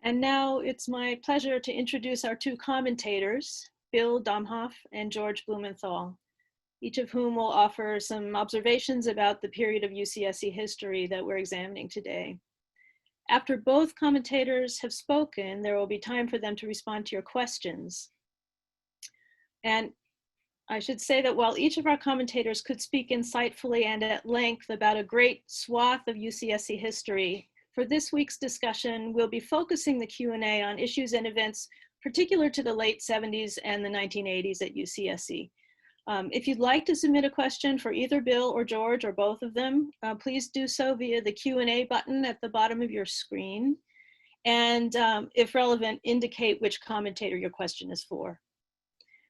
S9: And now it's my pleasure to introduce our two commentators, Bill Domhoff and George Blumenthal, each of whom will offer some observations about the period of UCSC history that we're examining today. After both commentators have spoken, there will be time for them to respond to your questions. And I should say that while each of our commentators could speak insightfully and at length about a great swath of UCSC history, for this week's discussion, we'll be focusing the Q&A on issues and events particular to the late 70s and the 1980s at UCSC. If you'd like to submit a question for either Bill or George or both of them, please do so via the Q&A button at the bottom of your screen. And if relevant, indicate which commentator your question is for.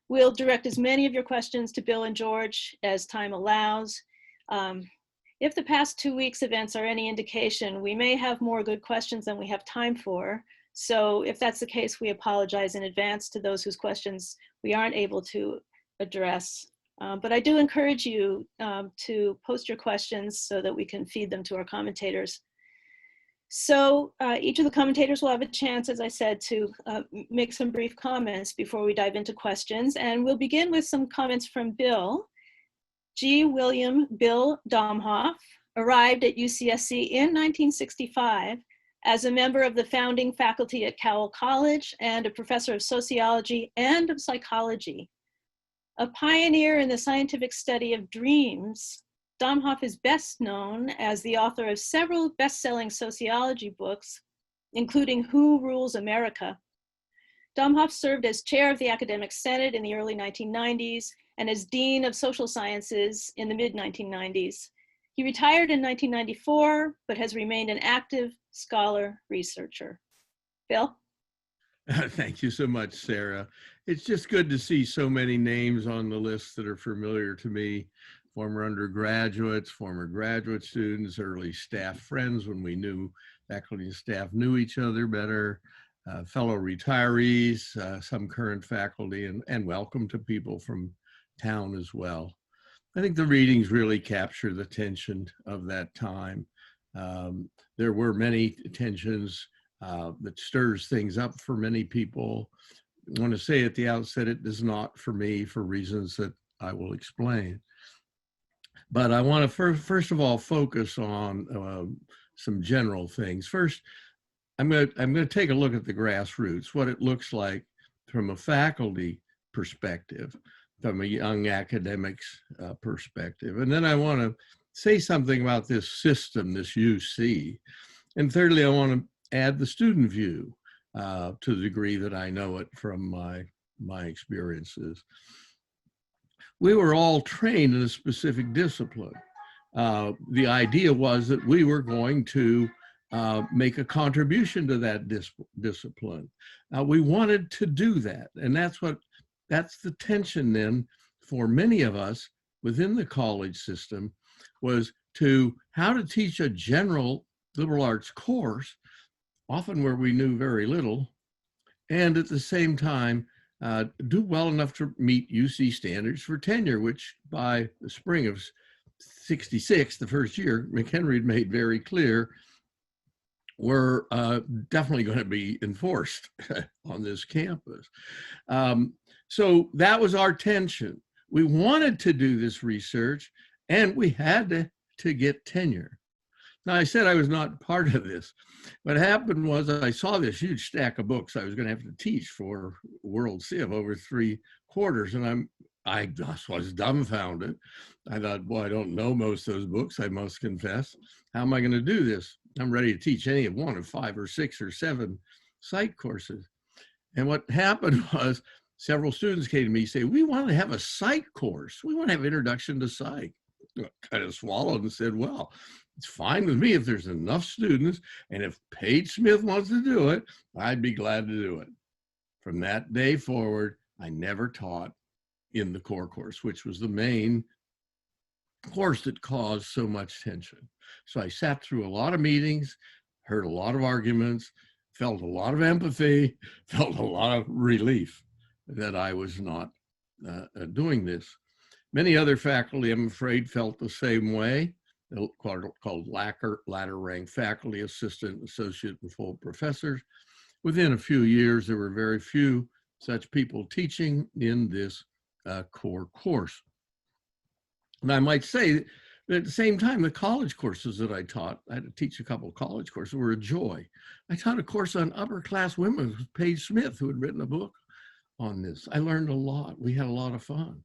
S9: We'll direct as many of your questions to Bill and George as time allows. If the past 2 weeks' events are any indication, we may have more good questions than we have time for. So if that's the case, we apologize in advance to those whose questions we aren't able to address. But I do encourage you to post your questions so that we can feed them to our commentators. So each of the commentators will have a chance, as I said, to make some brief comments before we dive into questions. And we'll begin with some comments from Bill. G. William Bill Domhoff arrived at UCSC in 1965 as a member of the founding faculty at Cowell College and a professor of sociology and of psychology. A pioneer in the scientific study of dreams, Domhoff is best known as the author of several best-selling sociology books, including Who Rules America? Domhoff served as chair of the Academic Senate in the early 1990s and as Dean of Social Sciences in the mid-1990s. He retired in 1994, but has remained an active scholar researcher. Bill?
S10: Thank you so much, Sarah. It's just good to see so many names on the list that are familiar to me. Former undergraduates, former graduate students, early staff friends when we knew faculty and staff knew each other better, fellow retirees, some current faculty, and welcome to people from town as well. I think the readings really capture the tension of that time. There were many tensions that stirs things up for many people. I want to say at the outset, it does not for me for reasons that I will explain. But I want to first of all focus on some general things. First, I'm going to take a look at the grassroots, what it looks like from a faculty perspective. from a young academic's perspective. And then I want to say something about this system, this UC. And thirdly, I want to add the student view to the degree that I know it from my experiences. We were all trained in a specific discipline. The idea was that we were going to make a contribution to that discipline. We wanted to do that, and that's the tension then for many of us within the college system, was to how to teach a general liberal arts course, often where we knew very little, and at the same time do well enough to meet UC standards for tenure, which by the spring of '66, the first year, McHenry made very clear were definitely going to be enforced on this campus. So that was our tension. We wanted to do this research, and we had to get tenure. Now, I said I was not part of this. What happened was I saw this huge stack of books I was going to have to teach for World Civ over 3 quarters, and I just was dumbfounded. I thought, well, I don't know most of those books, I must confess. How am I going to do this? I'm ready to teach any of one of 5 or 6 or 7 psych courses. And what happened was several students came to me and say, we want to have a psych course. We want to have introduction to psych. I kind of swallowed and said, well, it's fine with me if there's enough students, and if Paige Smith wants to do it, I'd be glad to do it. From that day forward, I never taught in the core course, which was the main course that caused so much tension. So I sat through a lot of meetings, heard a lot of arguments, felt a lot of empathy, felt a lot of relief that I was not doing this. Many other faculty, I'm afraid, felt the same way, called ladder rank faculty, assistant, associate, and full professors. Within a few years, there were very few such people teaching in this core course. And I might say that at the same time, the college courses that I taught, I had to teach a couple of college courses, were a joy. I taught a course on upper class women with Paige Smith, who had written a book on this. I learned a lot. We had a lot of fun.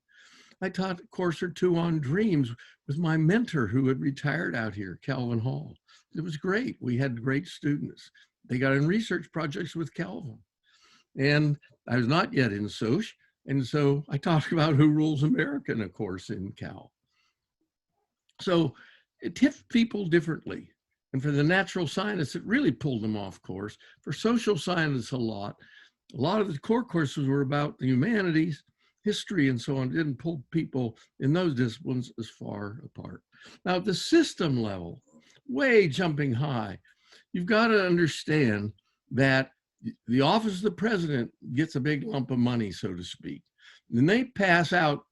S10: I taught a course or 2 on dreams with my mentor who had retired out here, Calvin Hall. It was great. We had great students. They got in research projects with Calvin. And I was not yet in Soch, and so I talked about Who Rules America in a course in Cal. So it hit people differently. And for the natural scientists, it really pulled them off course. For social scientists, a lot of the core courses were about the humanities, history, and so on. It didn't pull people in those disciplines as far apart. Now, at the system level, way jumping high, you've got to understand that the office of the president gets a big lump of money, so to speak. And they pass out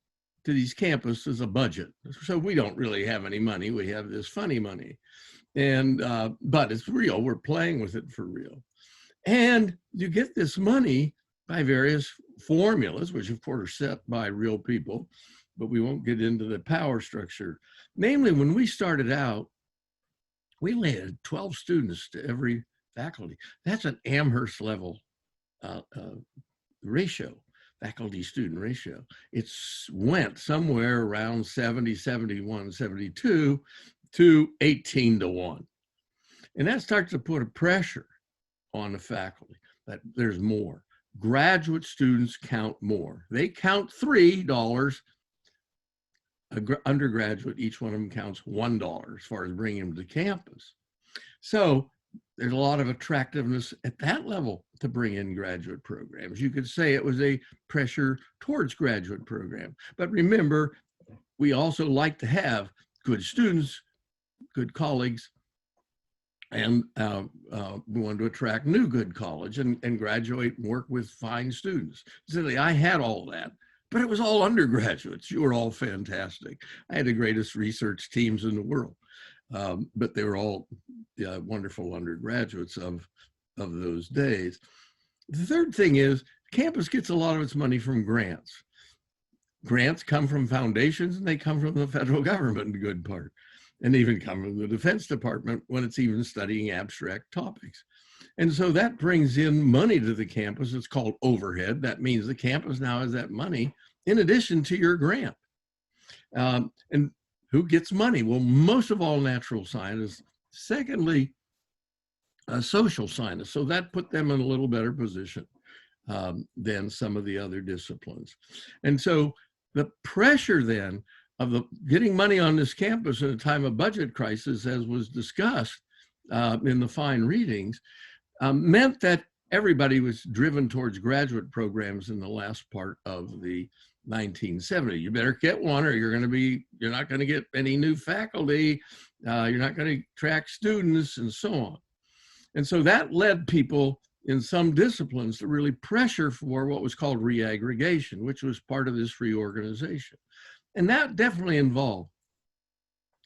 S10: to these campuses a budget. So we don't really have any money. We have this funny money. And, but it's real. We're playing with it for real. And you get this money by various formulas, which of course are set by real people, but we won't get into the power structure. Namely, when we started out, we only had 12 students to every faculty. That's an Amherst level ratio, faculty-student ratio. It went somewhere around 70, 71, 72 to 18 to 1. And that starts to put a pressure on the faculty that there's more. Graduate students count more. They count $3. Undergraduate, each one of them counts $1 as far as bringing them to campus. So there's a lot of attractiveness at that level to bring in graduate programs. You could say it was a pressure towards graduate program. But remember, we also like to have good students, good colleagues, and we wanted to attract new good college and graduate and work with fine students. So I had all that, but it was all undergraduates. You were all fantastic. I had the greatest research teams in the world, but they were all wonderful undergraduates of those days. The third thing is campus gets a lot of its money from grants. Grants come from foundations and they come from the federal government in good part, and even come from the Defense Department when it's even studying abstract topics. And so that brings in money to the campus. It's called overhead. That means the campus now has that money in addition to your grant. And who gets money? Well, most of all, natural scientists. Secondly, social scientists. So that put them in a little better position than some of the other disciplines. And so the pressure then of getting money on this campus in a time of budget crisis, as was discussed in the fine readings, meant that everybody was driven towards graduate programs in the last part of the 1970s. You better get one or you're not going to get any new faculty, you're not going to attract students, and so on. And so that led people in some disciplines to really pressure for what was called reaggregation, which was part of this reorganization. And that definitely involved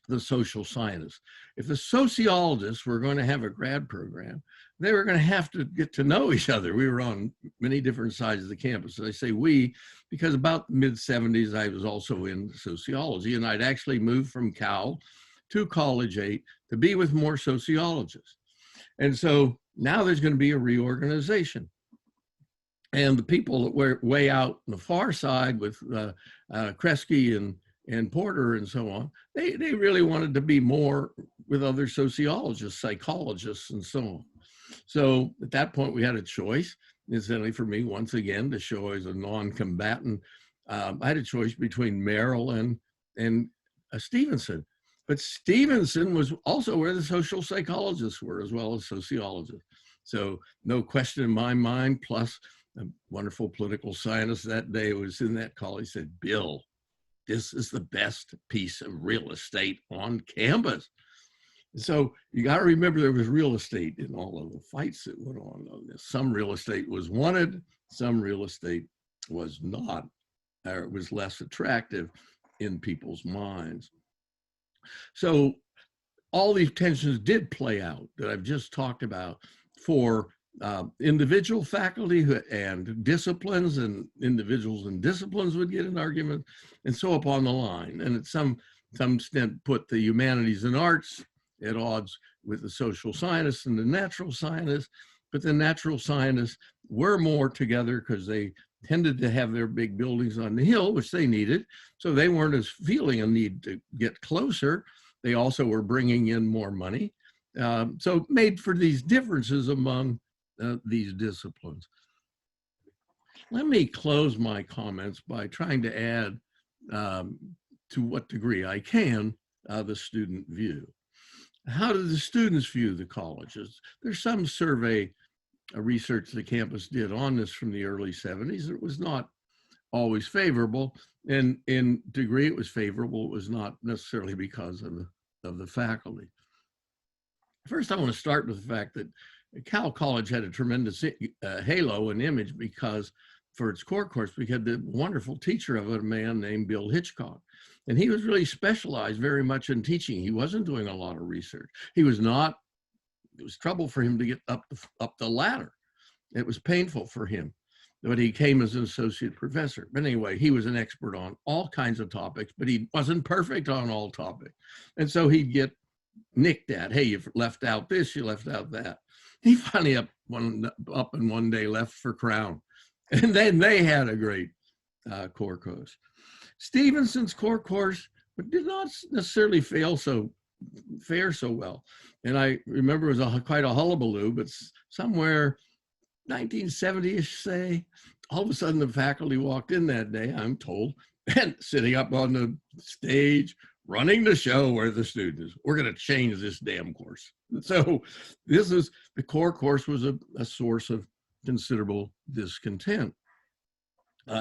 S10: the social scientists. If the sociologists were going to have a grad program, they were going to have to get to know each other. We were on many different sides of the campus. And I say we, because about the mid-70s, I was also in sociology, and I'd actually moved from Cal to College 8 to be with more sociologists. And so now there's going to be a reorganization. And the people that were way out on the far side with Kresge and Porter and so on, they really wanted to be more with other sociologists, psychologists, and so on. So at that point, we had a choice. Incidentally, for me, once again, to show as a non-combatant, I had a choice between Merrill and Stevenson. But Stevenson was also where the social psychologists were, as well as sociologists. So no question in my mind, plus a wonderful political scientist that day was in that call. He said, "Bill, this is the best piece of real estate on campus." So you got to remember there was real estate in all of the fights that went on this. Some real estate was wanted, some real estate was not, or it was less attractive in people's minds. So all these tensions did play out that I've just talked about for individual faculty and disciplines, and individuals and disciplines would get in arguments, and so upon the line. And at some extent put the humanities and arts at odds with the social scientists and the natural scientists, but the natural scientists were more together because they tended to have their big buildings on the hill, which they needed. So they weren't as feeling a need to get closer. They also were bringing in more money. So it made for these differences among these disciplines. Let me close my comments by trying to add, to what degree I can, the student view. How do the students view the colleges? There's some survey research the campus did on this from the early 70s. It was not always favorable, and in degree it was favorable. It was not necessarily because of the faculty. First, I want to start with the fact that Cal College had a tremendous halo and image because for its core course, we had the wonderful teacher of it, a man named Bill Hitchcock. And he was really specialized very much in teaching. He wasn't doing a lot of research. He was not, it was trouble for him to get up the ladder. It was painful for him, but he came as an associate professor. But anyway, he was an expert on all kinds of topics, but he wasn't perfect on all topics. And so he'd get nicked at, hey, you've left out this, you left out that. He finally up and one day left for Crown. And then they had a great core course. Stevenson's core course did not necessarily fare so well. And I remember it was quite a hullabaloo, but somewhere 1970-ish, say, all of a sudden the faculty walked in that day, I'm told, and sitting up on the stage, running the show where the students, we're going to change this damn course. So the core course was a source of considerable discontent,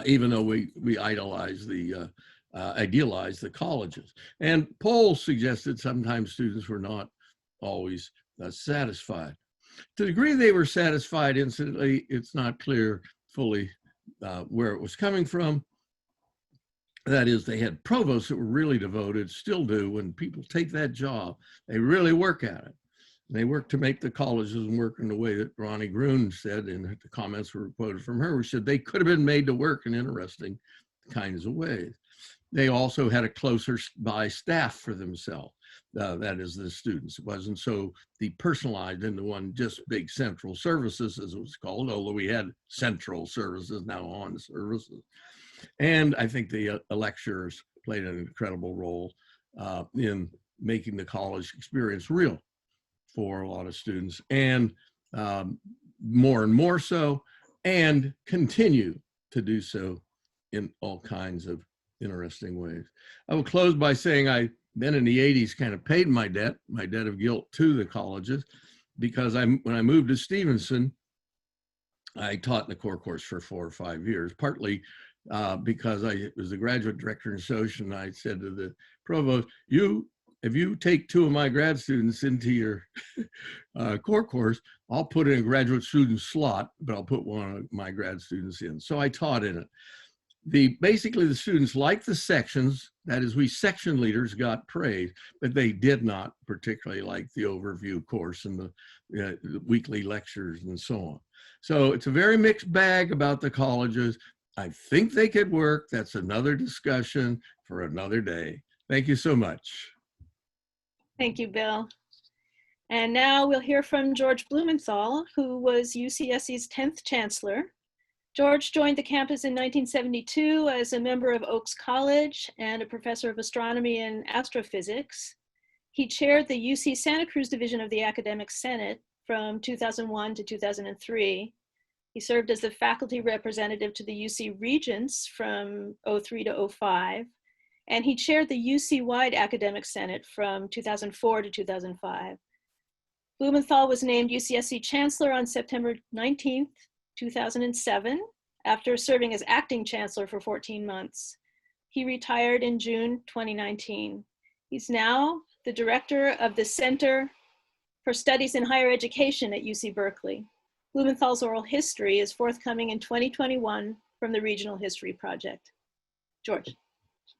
S10: even though we idealized the colleges. And polls suggested sometimes students were not always satisfied. To the degree they were satisfied, incidentally, it's not clear fully where it was coming from. That is, they had provosts that were really devoted, still do. When people take that job, they really work at it. They work to make the colleges work in the way that Ronnie Gruen said, and the comments were quoted from her, which said they could have been made to work in interesting kinds of ways. They also had a closer by staff for themselves. That is, the students. It wasn't so depersonalized into one just big central services, as it was called, although we had central services, now on services. And I think the lecturers played an incredible role in making the college experience real for a lot of students, and more and more so, and continue to do so in all kinds of interesting ways. I will close by saying I then in the 80s kind of paid my debt of guilt to the colleges, because when I moved to Stevenson, I taught in the core course for 4 or 5 years, partly because I was the graduate director in Social, and I said to the provost, if you take 2 of my grad students into your core course, I'll put in a graduate student slot, but I'll put one of my grad students in. So I taught in it. Basically, the students liked the sections. That is, we section leaders got praise, but they did not particularly like the overview course and the weekly lectures and so on. So it's a very mixed bag about the colleges. I think they could work. That's another discussion for another day. Thank you so much.
S9: Thank you, Bill. And now we'll hear from George Blumenthal, who was UCSC's 10th chancellor. George joined the campus in 1972 as a member of Oaks College and a professor of astronomy and astrophysics. He chaired the UC Santa Cruz division of the Academic Senate from 2001 to 2003. He served as the faculty representative to the UC Regents from 03 to 05. And he chaired the UC-wide Academic Senate from 2004 to 2005. Blumenthal was named UCSC Chancellor on September 19th, 2007, after serving as acting chancellor for 14 months. He retired in June 2019. He's now the director of the Center for Studies in Higher Education at UC Berkeley. Blumenthal's oral history is forthcoming in 2021 from the Regional History Project. George.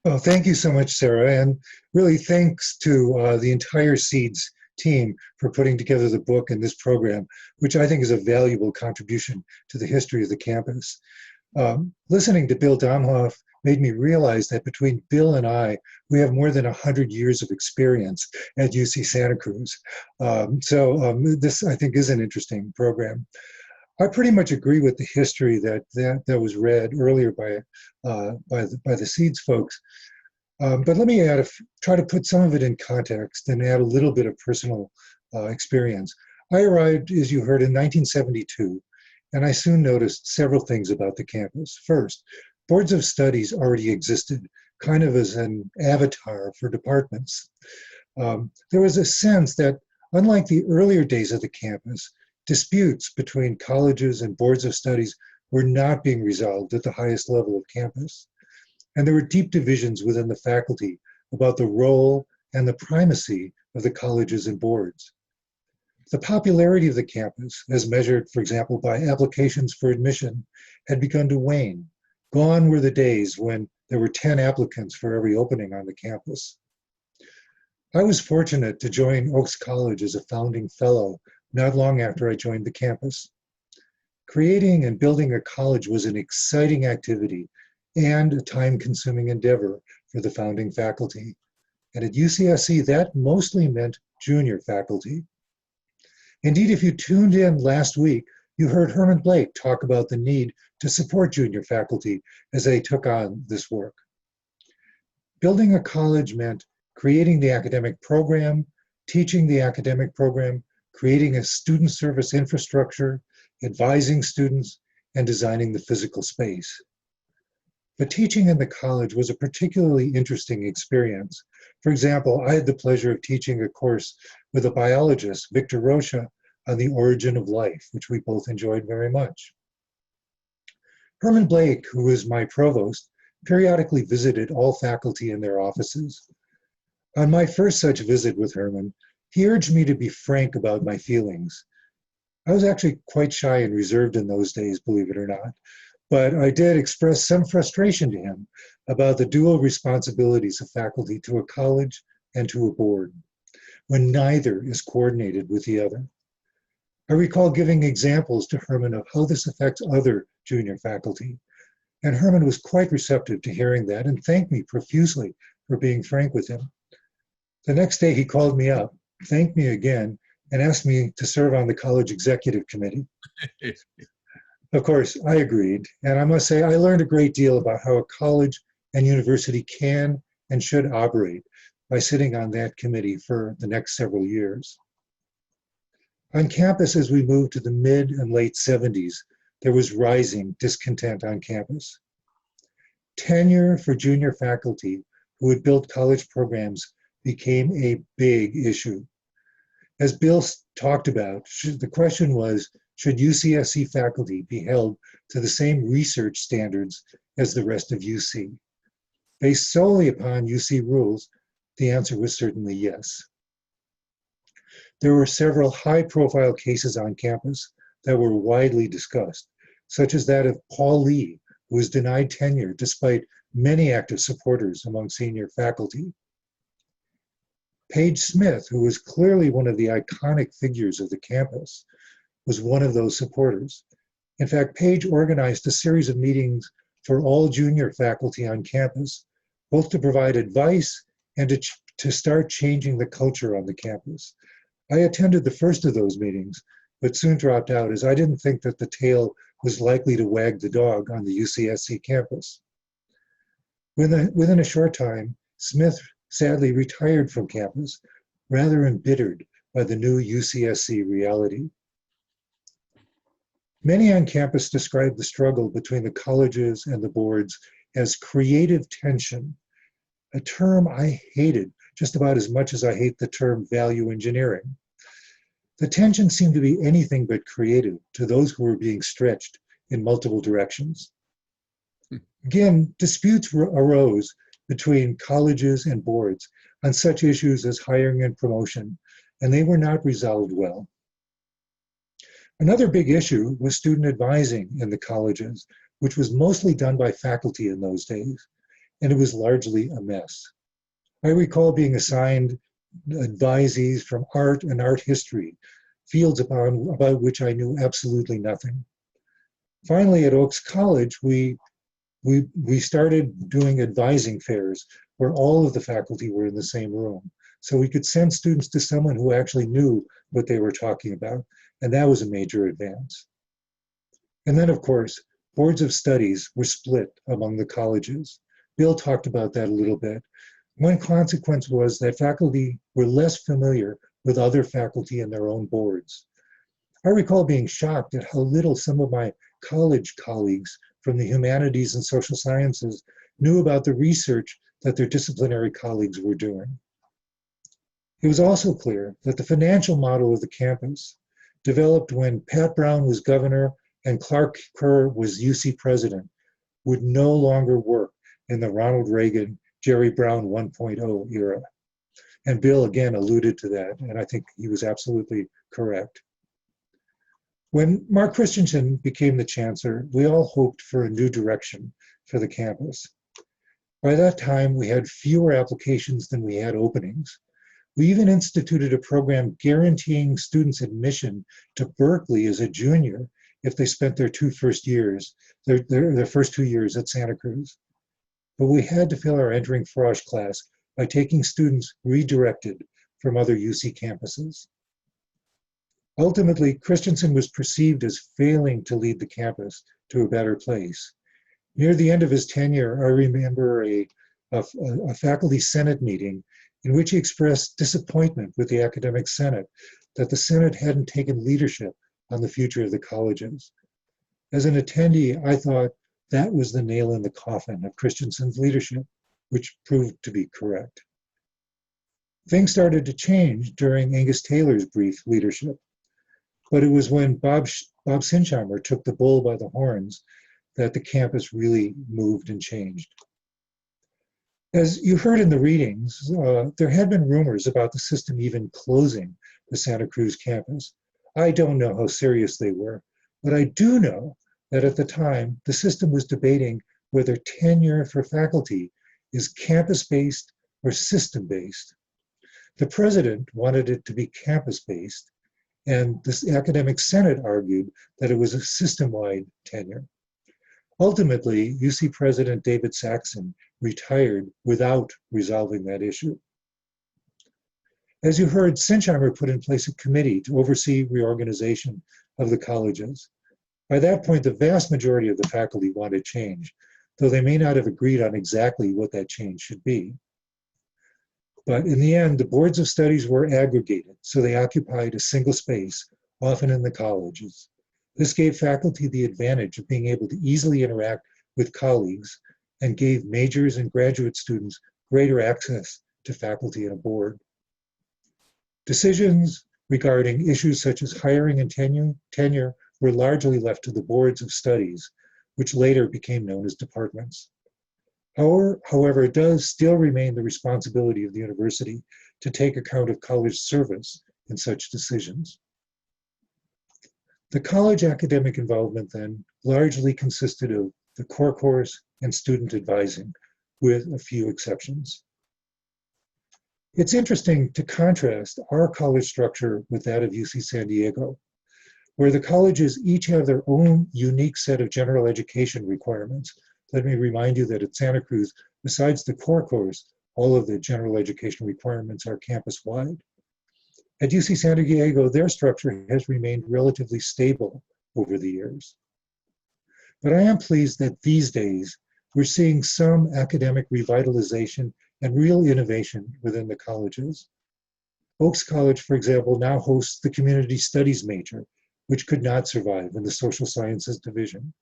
S11: Well, thank you so much, Sarah, and really thanks to the entire SEEDS team for putting together the book and this program, which I think is a valuable contribution to the history of the campus. Listening to Bill Domhoff made me realize that between Bill and I, we have more than 100 years of experience at UC Santa Cruz. This, I think, is an interesting program. I pretty much agree with the history that was read earlier by the SEEDS folks. But let me try to put some of it in context and add a little bit of personal experience. I arrived, as you heard, in 1972, and I soon noticed several things about the campus. First, boards of studies already existed, kind of as an avatar for departments. There was a sense that, unlike the earlier days of the campus, disputes between colleges and boards of studies were not being resolved at the highest level of campus. And there were deep divisions within the faculty about the role and the primacy of the colleges and boards. The popularity of the campus, as measured, for example, by applications for admission, had begun to wane. Gone were the days when there were 10 applicants for every opening on the campus. I was fortunate to join Oaks College as a founding fellow not long after I joined the campus. Creating and building a college was an exciting activity and a time-consuming endeavor for the founding faculty. And at UCSC, that mostly meant junior faculty. Indeed, if you tuned in last week, you heard Herman Blake talk about the need to support junior faculty as they took on this work. Building a college meant creating the academic program, teaching the academic program, creating a student service infrastructure, advising students, and designing the physical space. But teaching in the college was a particularly interesting experience. For example, I had the pleasure of teaching a course with a biologist, Victor Rocha, on the origin of life, which we both enjoyed very much. Herman Blake, who was my provost, periodically visited all faculty in their offices. On my first such visit with Herman, he urged me to be frank about my feelings. I was actually quite shy and reserved in those days, believe it or not, but I did express some frustration to him about the dual responsibilities of faculty to a college and to a board, when neither is coordinated with the other. I recall giving examples to Herman of how this affects other junior faculty, and Herman was quite receptive to hearing that and thanked me profusely for being frank with him. The next day he called me up, thanked me again, and asked me to serve on the college executive committee. Of course, I agreed, and I must say I learned a great deal about how a college and university can and should operate by sitting on that committee for the next several years. On campus, as we moved to the mid and late 70s, there was rising discontent on campus. Tenure for junior faculty who had built college programs became a big issue. As Bill talked about, the question was, should UCSC faculty be held to the same research standards as the rest of UC? Based solely upon UC rules, the answer was certainly yes. There were several high-profile cases on campus that were widely discussed, such as that of Paul Lee, who was denied tenure despite many active supporters among senior faculty. Page Smith, who was clearly one of the iconic figures of the campus, was one of those supporters. In fact, Page organized a series of meetings for all junior faculty on campus, both to provide advice and to start changing the culture on the campus. I attended the first of those meetings, but soon dropped out as I didn't think that the tail was likely to wag the dog on the UCSC campus. Within a short time, Smith sadly retired from campus, rather embittered by the new UCSC reality. Many on campus describe the struggle between the colleges and the boards as creative tension, a term I hated just about as much as I hate the term value engineering. The tension seemed to be anything but creative to those who were being stretched in multiple directions. Again, disputes arose between colleges and boards on such issues as hiring and promotion, and they were not resolved well. Another big issue was student advising in the colleges, which was mostly done by faculty in those days, and it was largely a mess. I recall being assigned advisees from art and art history, fields about which I knew absolutely nothing. Finally, at Oaks College, we started doing advising fairs where all of the faculty were in the same room. So we could send students to someone who actually knew what they were talking about, and that was a major advance. And then, of course, boards of studies were split among the colleges. Bill talked about that a little bit. One consequence was that faculty were less familiar with other faculty in their own boards. I recall being shocked at how little some of my college colleagues from the humanities and social sciences knew about the research that their disciplinary colleagues were doing. It was also clear that the financial model of the campus, developed when Pat Brown was governor and Clark Kerr was UC president, would no longer work in the Ronald Reagan, Jerry Brown 1.0 era. And Bill again alluded to that, and I think he was absolutely correct. When Mark Christensen became the chancellor, we all hoped for a new direction for the campus. By that time, we had fewer applications than we had openings. We even instituted a program guaranteeing students admission to Berkeley as a junior if they spent their first 2 years at Santa Cruz. But we had to fill our entering Frosh class by taking students redirected from other UC campuses. Ultimately, Christensen was perceived as failing to lead the campus to a better place. Near the end of his tenure, I remember a faculty senate meeting in which he expressed disappointment with the academic senate that the senate hadn't taken leadership on the future of the colleges. As an attendee, I thought that was the nail in the coffin of Christensen's leadership, which proved to be correct. Things started to change during Angus Taylor's brief leadership, but it was when Bob Sinsheimer took the bull by the horns that the campus really moved and changed. As you heard in the readings, there had been rumors about the system even closing the Santa Cruz campus. I don't know how serious they were, but I do know that at the time, the system was debating whether tenure for faculty is campus-based or system-based. The president wanted it to be campus-based, and the academic senate argued that it was a system-wide tenure. Ultimately, UC President David Saxon retired without resolving that issue. As you heard, Sinsheimer put in place a committee to oversee reorganization of the colleges. By that point, the vast majority of the faculty wanted change, though they may not have agreed on exactly what that change should be. But in the end, the boards of studies were aggregated, so they occupied a single space, often in the colleges. This gave faculty the advantage of being able to easily interact with colleagues and gave majors and graduate students greater access to faculty and a board. Decisions regarding issues such as hiring and tenure were largely left to the boards of studies, which later became known as departments. However, it does still remain the responsibility of the university to take account of college service in such decisions. The college academic involvement then largely consisted of the core course and student advising, with a few exceptions. It's interesting to contrast our college structure with that of UC San Diego, where the colleges each have their own unique set of general education requirements. Let me remind you that at Santa Cruz, besides the core course, all of the general education requirements are campus-wide. At UC San Diego, their structure has remained relatively stable over the years. But I am pleased that these days, we're seeing some academic revitalization and real innovation within the colleges. Oaks College, for example, now hosts the Community Studies major, which could not survive in the Social Sciences division.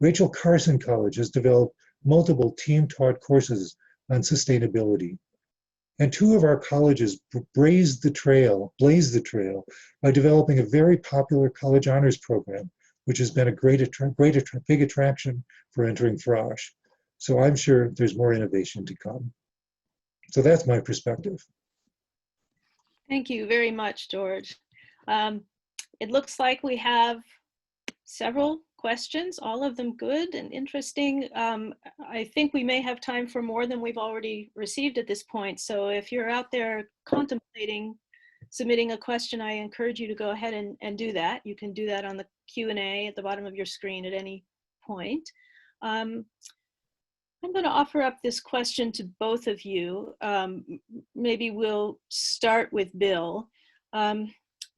S11: Rachel Carson College has developed multiple team-taught courses on sustainability. And two of our colleges blazed the trail by developing a very popular college honors program, which has been a big attraction for entering Frosh. So I'm sure there's more innovation to come. So that's my perspective.
S9: Thank you very much, George. It looks like we have several questions, all of them good and interesting. I think we may have time for more than we've already received at this point. So if you're out there contemplating submitting a question, I encourage you to go ahead and do that. You can do that on the Q&A at the bottom of your screen at any point. I'm going to offer up this question to both of you. Maybe we'll start with Bill. And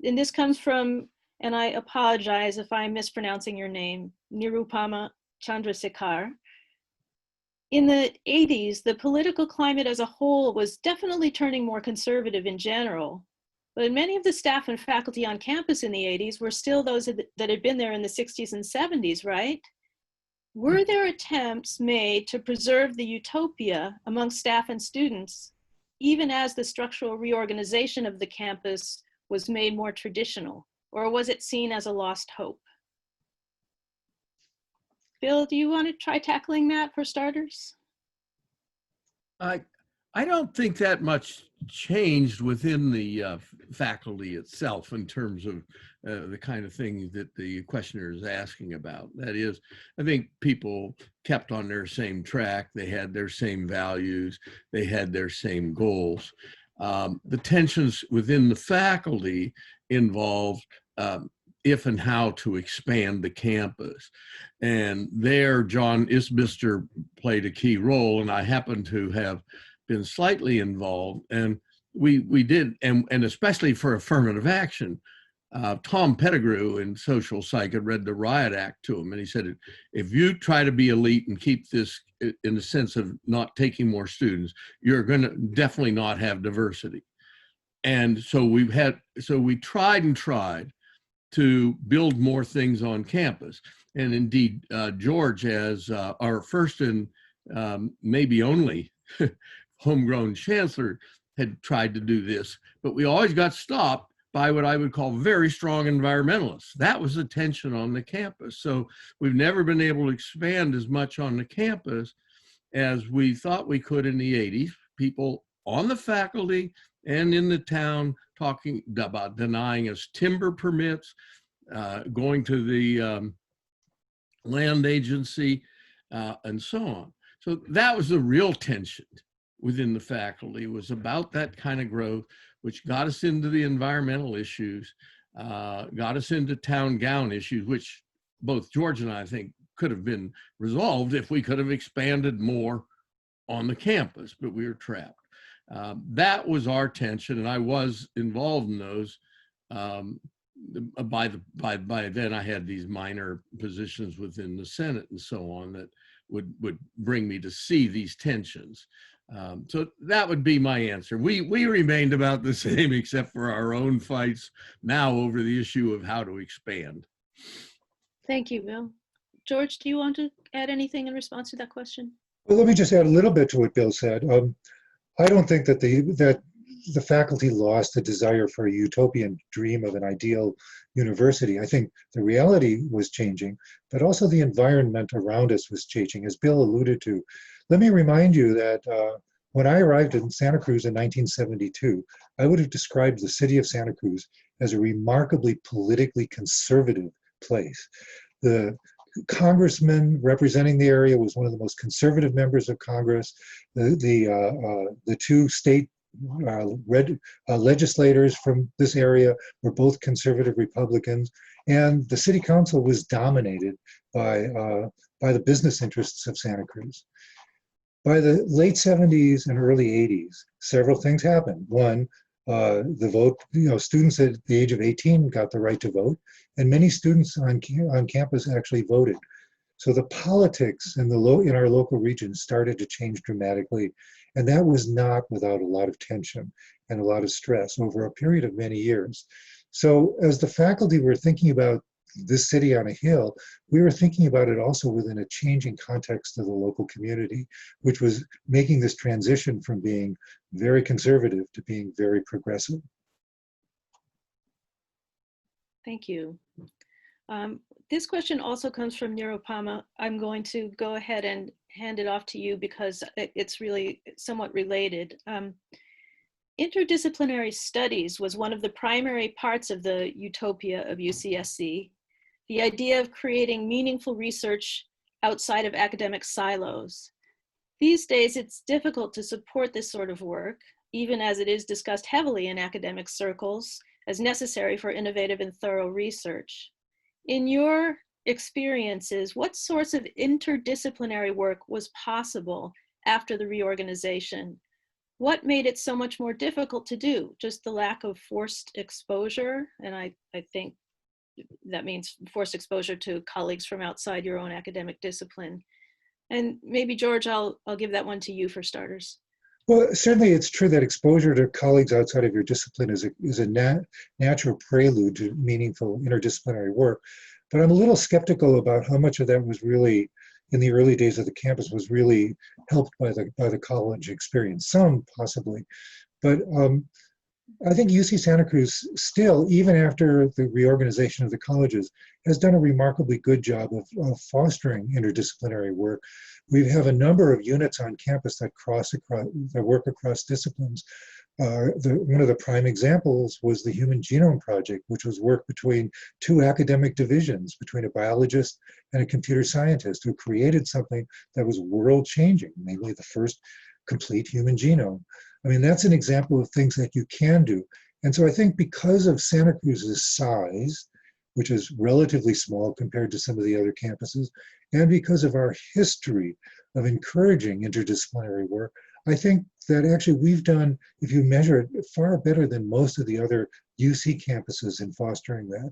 S9: this comes from, and I apologize if I'm mispronouncing your name, Nirupama Chandrasekhar. In the 80s, the political climate as a whole was definitely turning more conservative in general. But many of the staff and faculty on campus in the 80s were still those that had been there in the 60s and 70s, right? Were there attempts made to preserve the utopia among staff and students, even as the structural reorganization of the campus was made more traditional? Or was it seen as a lost hope? Bill, do you want to try tackling that for starters?
S10: I don't think that much changed within the faculty itself in terms of the kind of things that the questioner is asking about. That is, I think people kept on their same track. They had their same values. They had their same goals. The tensions within the faculty involved if and how to expand the campus. And there, John Isbister played a key role, and I happen to have been slightly involved, and we did, and especially for affirmative action. Tom Pettigrew in social psych had read the Riot Act to him, and he said, if you try to be elite and keep this in the sense of not taking more students, you're going to definitely not have diversity. And so we tried to build more things on campus. And indeed, George, as our first and maybe only homegrown chancellor, had tried to do this, but we always got stopped by what I would call very strong environmentalists. That was the tension on the campus. So we've never been able to expand as much on the campus as we thought we could in the 80s. People on the faculty and in the town talking about denying us timber permits, going to the land agency, and so on. So that was the real tension within the faculty, was about that kind of growth, which got us into the environmental issues, got us into town gown issues, which both George and I think could have been resolved if we could have expanded more on the campus, but we were trapped. That was our tension, and I was involved in those. by then I had these minor positions within the Senate and so on that would bring me to see these tensions. So that would be my answer. We remained about the same, except for our own fights now over the issue of how to expand.
S9: Thank you, Bill. George, do you want to add anything in response to that question?
S11: Well, let me just add a little bit to what Bill said. I don't think that the faculty lost the desire for a utopian dream of an ideal university. I think the reality was changing, but also the environment around us was changing, as Bill alluded to. Let me remind you that when I arrived in Santa Cruz in 1972, I would have described the city of Santa Cruz as a remarkably politically conservative place. The congressman representing the area was one of the most conservative members of Congress. The two state legislators from this area were both conservative Republicans, and the city council was dominated by the business interests of Santa Cruz. By the late 70s and early 80s, several things happened. One, the vote, students at the age of 18 got the right to vote, and many students on campus actually voted. So the politics in our local region started to change dramatically, and that was not without a lot of tension and a lot of stress over a period of many years. So as the faculty were thinking about this city on a hill, we were thinking about it also within a changing context of the local community, which was making this transition from being very conservative to being very progressive.
S9: Thank you. This question also comes from Niropama. I'm going to go ahead and hand it off to you because it's really somewhat related. Interdisciplinary studies was one of the primary parts of the utopia of UCSC. The idea of creating meaningful research outside of academic silos. These days, it's difficult to support this sort of work, even as it is discussed heavily in academic circles as necessary for innovative and thorough research. In your experiences, what sorts of interdisciplinary work was possible after the reorganization? What made it so much more difficult to do? Just the lack of forced exposure? And I think that means forced exposure to colleagues from outside your own academic discipline. And maybe George, I'll give that one to you for starters.
S11: Well, certainly it's true that exposure to colleagues outside of your discipline is a natural prelude to meaningful interdisciplinary work. But I'm a little skeptical about how much of that was really, in the early days of the campus, was really helped by the college experience. Some possibly, but I think UC Santa Cruz still, even after the reorganization of the colleges, has done a remarkably good job of fostering interdisciplinary work. We have a number of units on campus that work across disciplines. One of the prime examples was the Human Genome Project, which was work between two academic divisions, between a biologist and a computer scientist, who created something that was world-changing, namely the first complete human genome. I mean, that's an example of things that you can do. And so I think because of Santa Cruz's size, which is relatively small compared to some of the other campuses, and because of our history of encouraging interdisciplinary work, I think that actually we've done, if you measure it, far better than most of the other UC campuses in fostering that.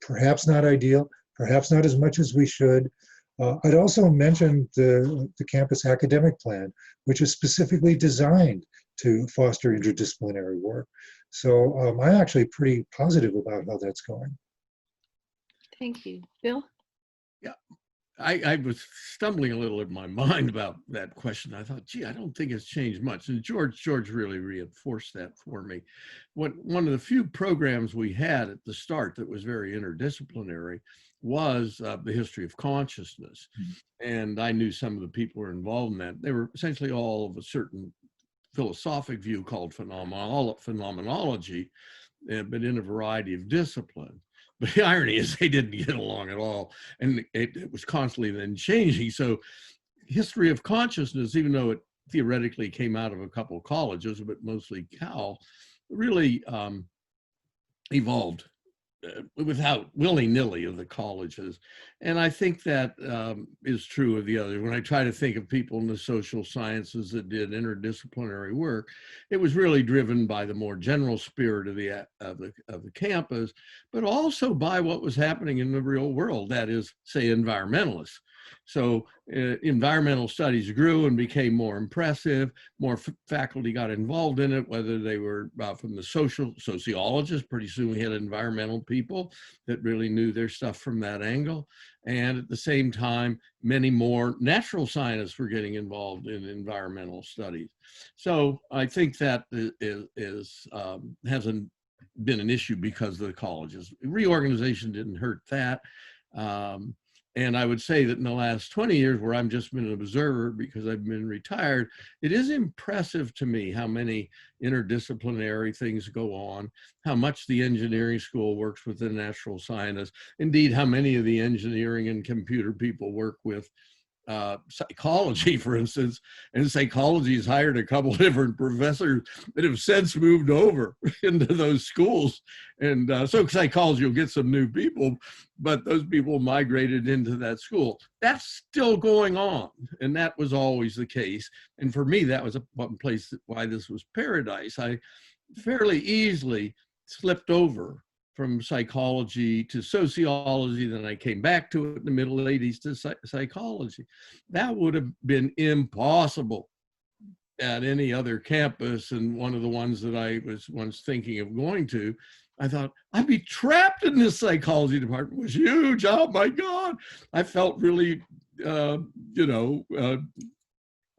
S11: Perhaps not ideal, perhaps not as much as we should. I'd also mention the campus academic plan, which is specifically designed to foster interdisciplinary work. So I'm actually pretty positive about how that's going.
S9: Thank you. Bill?
S10: Yeah, I was stumbling a little in my mind about that question. I thought, gee, I don't think it's changed much. And George really reinforced that for me. One of the few programs we had at the start that was very interdisciplinary was the history of consciousness. And I knew some of the people who were involved in that. They were essentially all of a certain philosophic view called phenomenology, but in a variety of disciplines. But the irony is they didn't get along at all, and it was constantly then changing. So history of consciousness, even though it theoretically came out of a couple of colleges, but mostly Cal, really evolved without willy-nilly of the colleges. And I think that is true of the others. When I try to think of people in the social sciences that did interdisciplinary work, it was really driven by the more general spirit of the campus, but also by what was happening in the real world, that is, say, environmentalists. So environmental studies grew and became more impressive. More faculty got involved in it, whether they were from the sociologists. Pretty soon we had environmental people that really knew their stuff from that angle. And at the same time, many more natural scientists were getting involved in environmental studies. So I think that hasn't been an issue because of the colleges. Reorganization didn't hurt that. And I would say that in the last 20 years, where I've just been an observer because I've been retired, it is impressive to me how many interdisciplinary things go on, how much the engineering school works with the natural scientists, indeed how many of the engineering and computer people work with psychology, for instance, and psychology has hired a couple different professors that have since moved over into those schools. And so psychology will get some new people, but those people migrated into that school. That's still going on, and that was always the case. And for me, that was one place why this was paradise. I fairly easily slipped over from psychology to sociology, then I came back to it in the middle 80s to psychology. That would have been impossible at any other campus, and one of the ones that I was once thinking of going to, I thought, I'd be trapped in this psychology department. It was huge, oh my God. I felt really,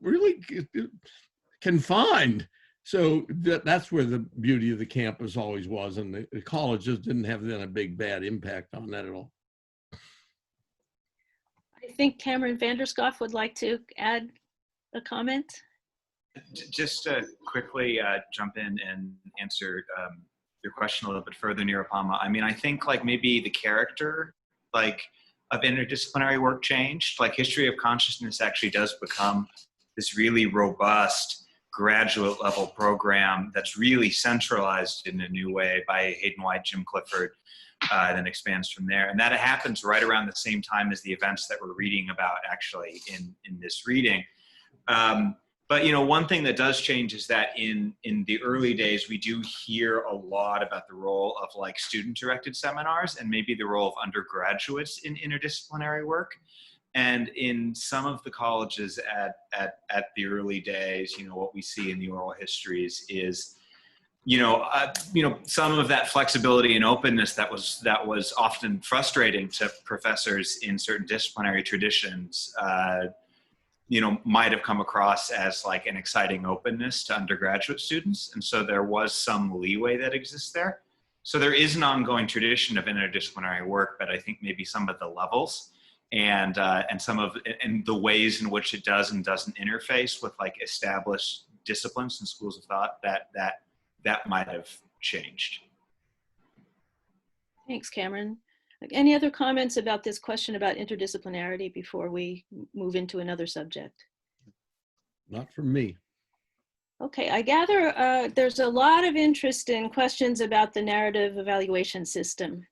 S10: really confined. So that's where the beauty of the campus always was, and the college just didn't have then a big bad impact on that at all.
S9: I think Cameron Vanderscoff would like to add a comment.
S4: Just to quickly jump in and answer your question a little bit further, Nirupama. I mean, I think like maybe the character of interdisciplinary work changed. Like history of consciousness actually does become this really robust graduate level program that's really centralized in a new way by Hayden White, Jim Clifford, then expands from there. And that happens right around the same time as the events that we're reading about actually in this reading. But one thing that does change is that in the early days, we do hear a lot about the role of like student-directed seminars and maybe the role of undergraduates in interdisciplinary work. And in some of the colleges at the early days, what we see in the oral histories is, some of that flexibility and openness that was often frustrating to professors in certain disciplinary traditions, might have come across as like an exciting openness to undergraduate students. And so there was some leeway that exists there. So there is an ongoing tradition of interdisciplinary work, but I think maybe some of the levels and the ways in which it does and doesn't interface with like established disciplines and schools of thought that might have changed.
S9: Thanks, Cameron. Any other comments about this question about interdisciplinarity before we move into another subject?
S10: Not from me.
S9: Okay, I gather there's a lot of interest in questions about the narrative evaluation system.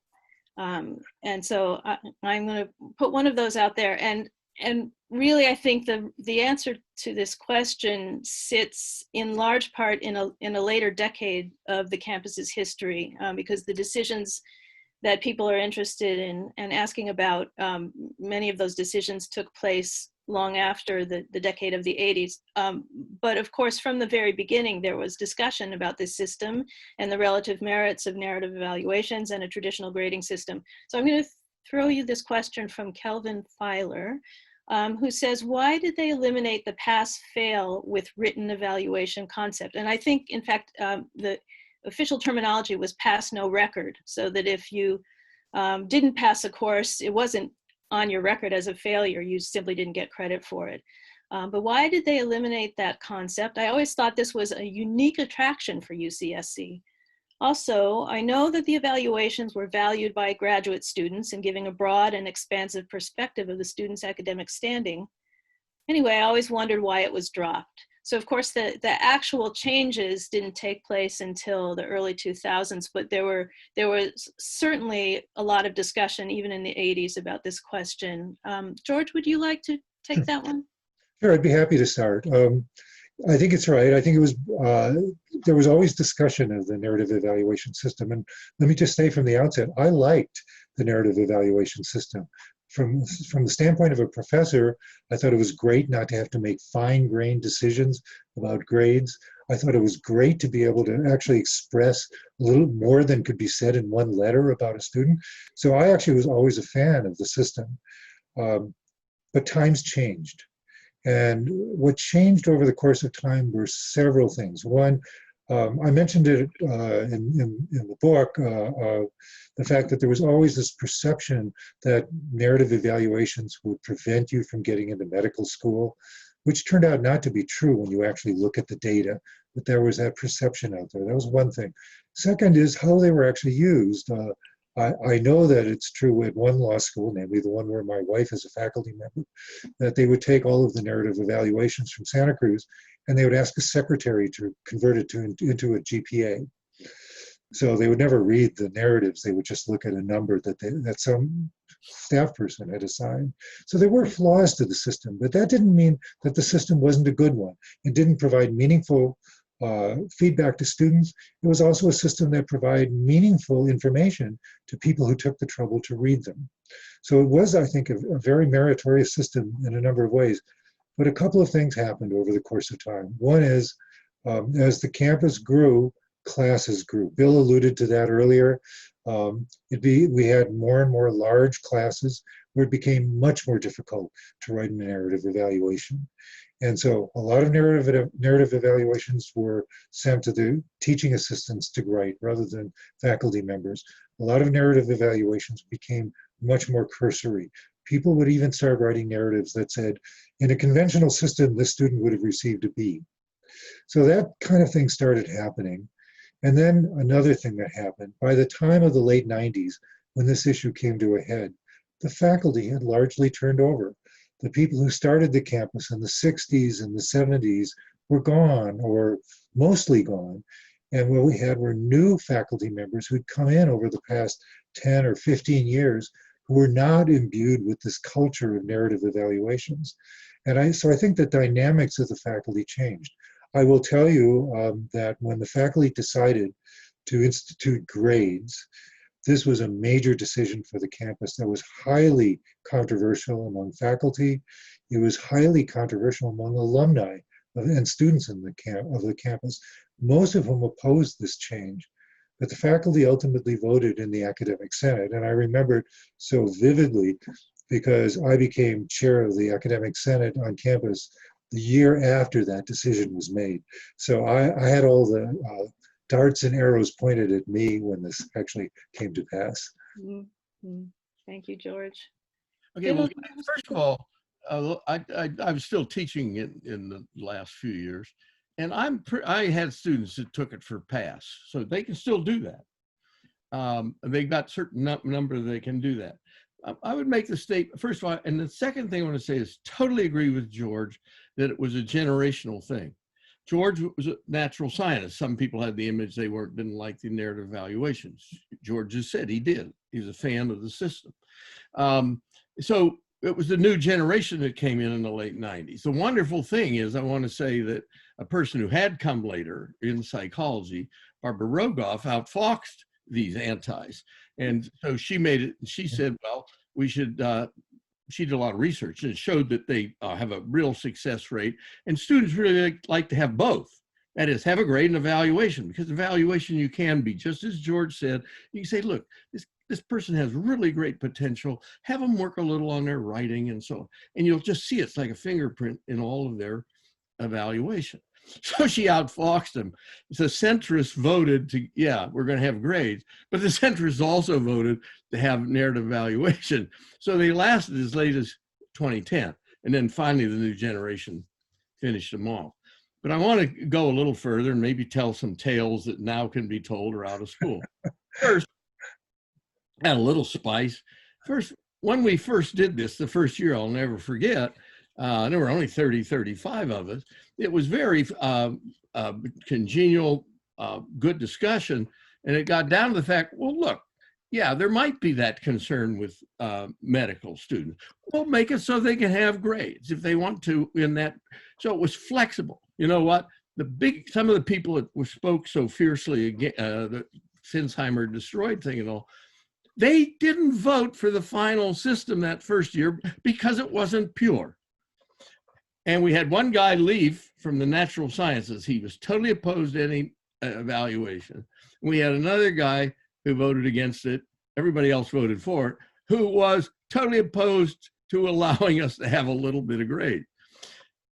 S9: And so I'm going to put one of those out there. And really, I think the answer to this question sits in large part in a later decade of the campus's history, because the decisions that people are interested in and asking about, many of those decisions took place long after the decade of the 80s. But of course, from the very beginning, there was discussion about this system and the relative merits of narrative evaluations and a traditional grading system. So I'm going to throw you this question from Kelvin Filer, who says, why did they eliminate the pass-fail with written evaluation concept? And I think, in fact, the official terminology was pass no record, so that if you didn't pass a course, it wasn't on your record as a failure, you simply didn't get credit for it. But why did they eliminate that concept? I always thought this was a unique attraction for UCSC. Also, I know that the evaluations were valued by graduate students in giving a broad and expansive perspective of the student's academic standing. Anyway, I always wondered why it was dropped. So of course the actual changes didn't take place until the early 2000s, but there was certainly a lot of discussion even in the 80s about this question. George, would you like to take that one?
S11: Sure, I'd be happy to start. I think it's right. I think it was, there was always discussion of the narrative evaluation system. And let me just say from the outset, I liked the narrative evaluation system. From the standpoint of a professor, I thought it was great not to have to make fine-grained decisions about grades. I thought it was great to be able to actually express a little more than could be said in one letter about a student. So I actually was always a fan of the system. But times changed. And what changed over the course of time were several things. One, I mentioned it in the book, the fact that there was always this perception that narrative evaluations would prevent you from getting into medical school, which turned out not to be true when you actually look at the data, but there was that perception out there. That was one thing. Second is how they were actually used. I know that it's true at one law school, namely the one where my wife is a faculty member, that they would take all of the narrative evaluations from Santa Cruz and they would ask a secretary to convert it into a GPA. So they would never read the narratives. They would just look at a number that some staff person had assigned. So there were flaws to the system, but that didn't mean that the system wasn't a good one. It didn't provide meaningful feedback to students. It was also a system that provided meaningful information to people who took the trouble to read them. So it was, I think, a very meritorious system in a number of ways. But a couple of things happened over the course of time. One is, as the campus grew, classes grew. Bill alluded to that earlier. We had more and more large classes where it became much more difficult to write a narrative evaluation. And so a lot of narrative evaluations were sent to the teaching assistants to write rather than faculty members. A lot of narrative evaluations became much more cursory. People would even start writing narratives that said, in a conventional system, this student would have received a B. So that kind of thing started happening. And then another thing that happened, by the time of the late 90s, when this issue came to a head, the faculty had largely turned over. The people who started the campus in the 60s and the 70s were gone, or mostly gone. And what we had were new faculty members who'd come in over the past 10 or 15 years who were not imbued with this culture of narrative evaluations. And so I think the dynamics of the faculty changed. I will tell you that when the faculty decided to institute grades, this was a major decision for the campus that was highly controversial among faculty. It was highly controversial among alumni and students of the campus, most of whom opposed this change. But the faculty ultimately voted in the academic senate, and I remember it so vividly because I became chair of the academic senate on campus the year after that decision was made. So I had all the darts and arrows pointed at me when this actually came to pass.
S9: Mm-hmm. Thank you, George.
S10: Okay, well, first of all, I was still teaching in the last few years, and I had students that took it for pass, so they can still do that. They've got certain number they can do that. I would make the statement, first of all, and the second thing I want to say is totally agree with George that it was a generational thing. George was a natural scientist. Some people had the image they didn't like the narrative evaluations. George just said he did. He was a fan of the system. So it was the new generation that came in the late 90s. The wonderful thing is, I want to say that a person who had come later in psychology, Barbara Rogoff, outfoxed these antis. And so she made it, she said, well, we should, she did a lot of research and it showed that they have a real success rate, and students really like to have both. That is, have a grade and evaluation, because evaluation you can be, just as George said, you can say, look, this person has really great potential, have them work a little on their writing and so on. And you'll just see it's like a fingerprint in all of their evaluation. So she outfoxed them. The centrists voted to, yeah, we're going to have grades, but the centrists also voted to have narrative evaluation. So they lasted as late as 2010. And then finally the new generation finished them off. But I want to go a little further and maybe tell some tales that now can be told or out of school. First, add a little spice. First, when we first did this, the first year I'll never forget, There were only 30, 35 of us. It was very congenial, good discussion. And it got down to the fact, well, look, yeah, there might be that concern with medical students. We'll make it so they can have grades if they want to in that. So it was flexible. You know what? Some of the people that spoke so fiercely against the Sinsheimer destroyed thing and all, they didn't vote for the final system that first year because it wasn't pure. And we had one guy leave from the natural sciences. He was totally opposed to any evaluation. We had another guy who voted against it. Everybody else voted for it, who was totally opposed to allowing us to have a little bit of grade.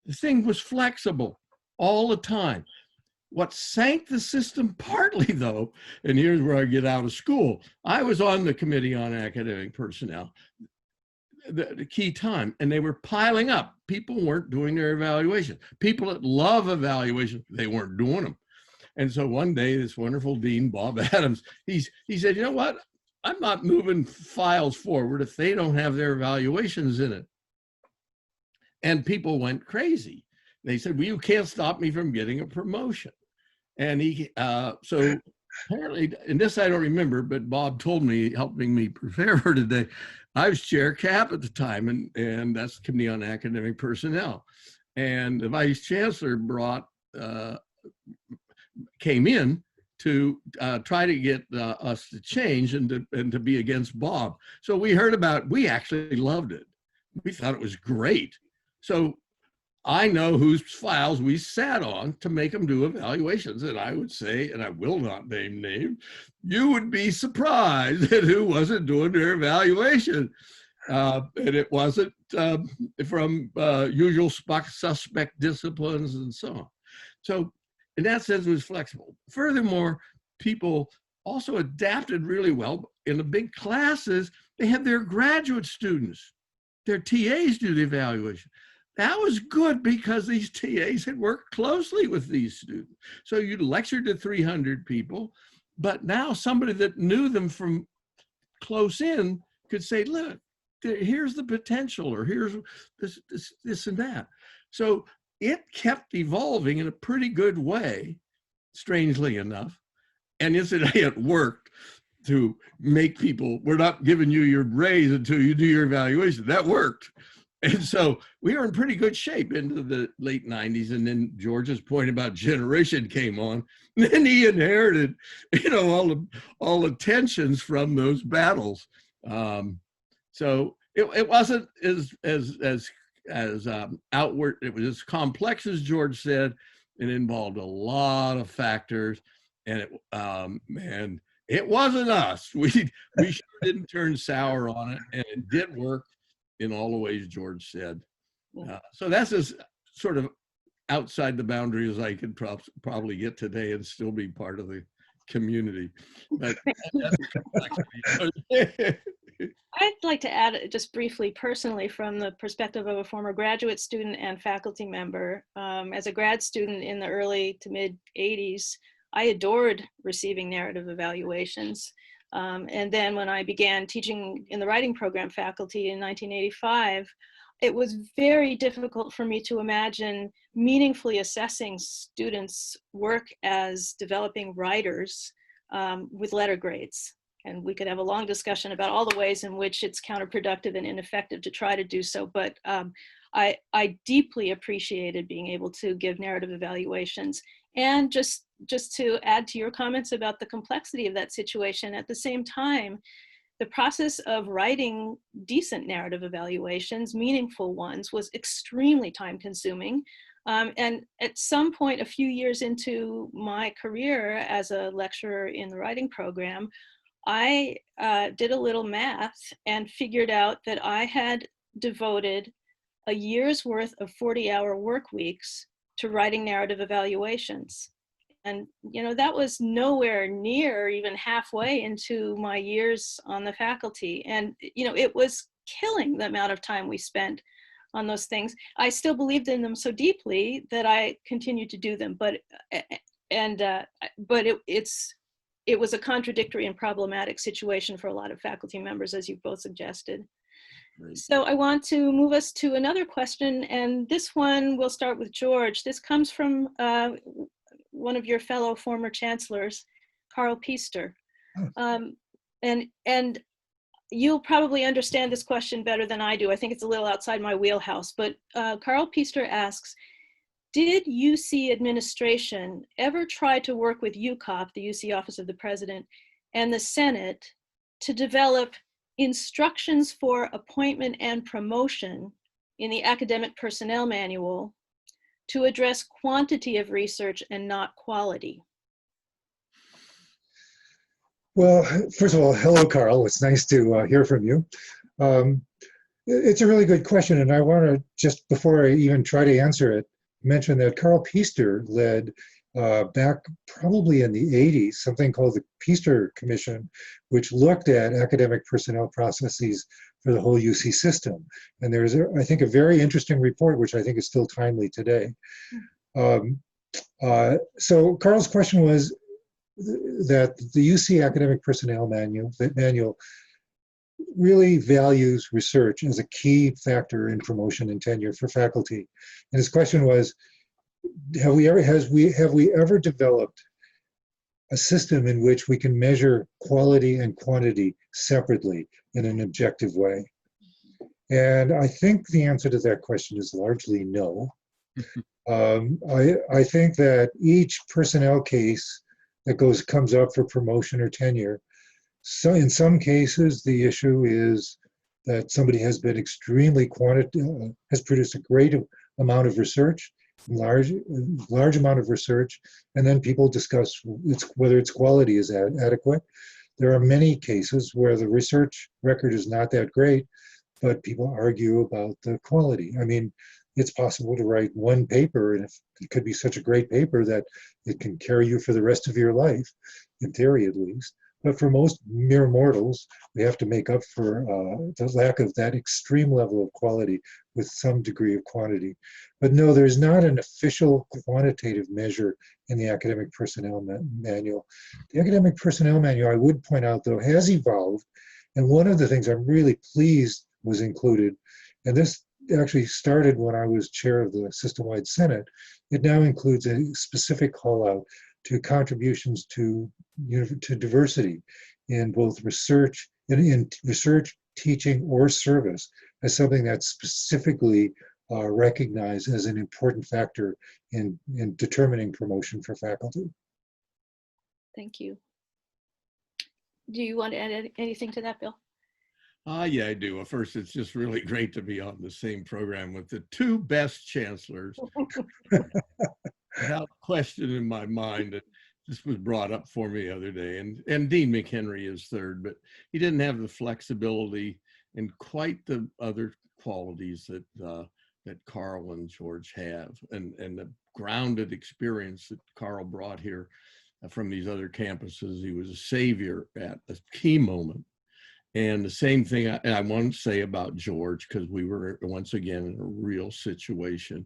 S10: The thing was flexible all the time. What sank the system partly, though, and here's where I get out of school. I was on the Committee on Academic Personnel, the key time, and they were piling up. People weren't doing their evaluation. People that love evaluation, they weren't doing them. And so one day, this wonderful dean, Bob Adams, he said, you know what? I'm not moving files forward if they don't have their evaluations in it. And people went crazy. They said, well, you can't stop me from getting a promotion. And so apparently, and this I don't remember, but Bob told me, helping me prepare for today, I was chair cap at the time, and that's the Committee on Academic Personnel. And the vice chancellor came in to try to get us to change and to be against Bob. So we actually loved it. We thought it was great. So I know whose files we sat on to make them do evaluations. And I would say, and I will not name names, you would be surprised at who wasn't doing their evaluation. And it wasn't from usual suspect disciplines and so on. So in that sense, it was flexible. Furthermore, people also adapted really well. In the big classes, they had their graduate students, their TAs do the evaluation. That was good because these TAs had worked closely with these students. So you'd lecture to 300 people, but now somebody that knew them from close in could say, look, here's the potential, or here's this and that. So it kept evolving in a pretty good way, strangely enough. And incidentally, it worked to make people, we're not giving you your raise until you do your evaluation. That worked. And so we were in pretty good shape into the late 90s. And then George's point about generation came on. And then he inherited, all the tensions from those battles. So it wasn't as outward. It was as complex as George said. It involved a lot of factors, and it wasn't us. We sure didn't turn sour on it, and it did work in all the ways George said. So that's as sort of outside the boundary as I could probably get today and still be part of the community. But
S9: I'd like to add just briefly personally from the perspective of a former graduate student and faculty member. As a grad student in the early to mid 80s, I adored receiving narrative evaluations. And then when I began teaching in the writing program faculty in 1985, it was very difficult for me to imagine meaningfully assessing students' work as developing writers with letter grades. And we could have a long discussion about all the ways in which it's counterproductive and ineffective to try to do so. But I deeply appreciated being able to give narrative evaluations. And just to add to your comments about the complexity of that situation, at the same time, the process of writing decent narrative evaluations, meaningful ones, was extremely time consuming. And at some point, a few years into my career as a lecturer in the writing program, I did a little math and figured out that I had devoted a year's worth of 40-hour work weeks to writing narrative evaluations. And, that was nowhere near even halfway into my years on the faculty. And, it was killing the amount of time we spent on those things. I still believed in them so deeply that I continued to do them, but it was a contradictory and problematic situation for a lot of faculty members, as you both suggested. So I want to move us to another question, and this one we'll start with George. This comes from one of your fellow former chancellors, Karl Piester. And you'll probably understand this question better than I do. I think it's a little outside my wheelhouse, but Karl Piester asks, did UC administration ever try to work with UCOP, the UC Office of the President, and the Senate to develop instructions for appointment and promotion in the academic personnel manual to address quantity of research and not quality?
S11: Well, first of all, hello, Carl. It's nice to hear from you. It's a really good question, and I want to, just before I even try to answer it, mention that Karl Piester led back probably in the 80s, something called the Piester Commission, which looked at academic personnel processes for the whole UC system. And there's, I think, a very interesting report, which I think is still timely today. So Carl's question was that the UC Academic Personnel Manual really values research as a key factor in promotion and tenure for faculty. And his question was, have we ever developed a system in which we can measure quality and quantity separately in an objective way? And I think the answer to that question is largely no. I think that each personnel case that comes up for promotion or tenure, so in some cases the issue is that somebody has been extremely has produced a great amount of research, large amount of research, and then people discuss whether its quality is adequate. There are many cases where the research record is not that great, but people argue about the quality. I mean, it's possible to write one paper, and it could be such a great paper that it can carry you for the rest of your life, in theory at least. But for most mere mortals, we have to make up for the lack of that extreme level of quality with some degree of quantity. But no, there's not an official quantitative measure in the Academic Personnel Manual. The Academic Personnel Manual, I would point out, though, has evolved. And one of the things I'm really pleased was included, and this actually started when I was chair of the System-Wide Senate, it now includes a specific call out to contributions to diversity in both research, in research, teaching, or service as something that's specifically recognized as an important factor in determining promotion for faculty.
S9: Thank you. Do you want to add anything to that, Bill?
S10: Yeah, I do. Well, first, it's just really great to be on the same program with the two best chancellors. Without question in my mind, that this was brought up for me the other day, and Dean McHenry is third, but he didn't have the flexibility and quite the other qualities that Karl and George have, and the grounded experience that Karl brought here from these other campuses. He was a savior at a key moment. And the same thing I want to say about George, because we were once again in a real situation.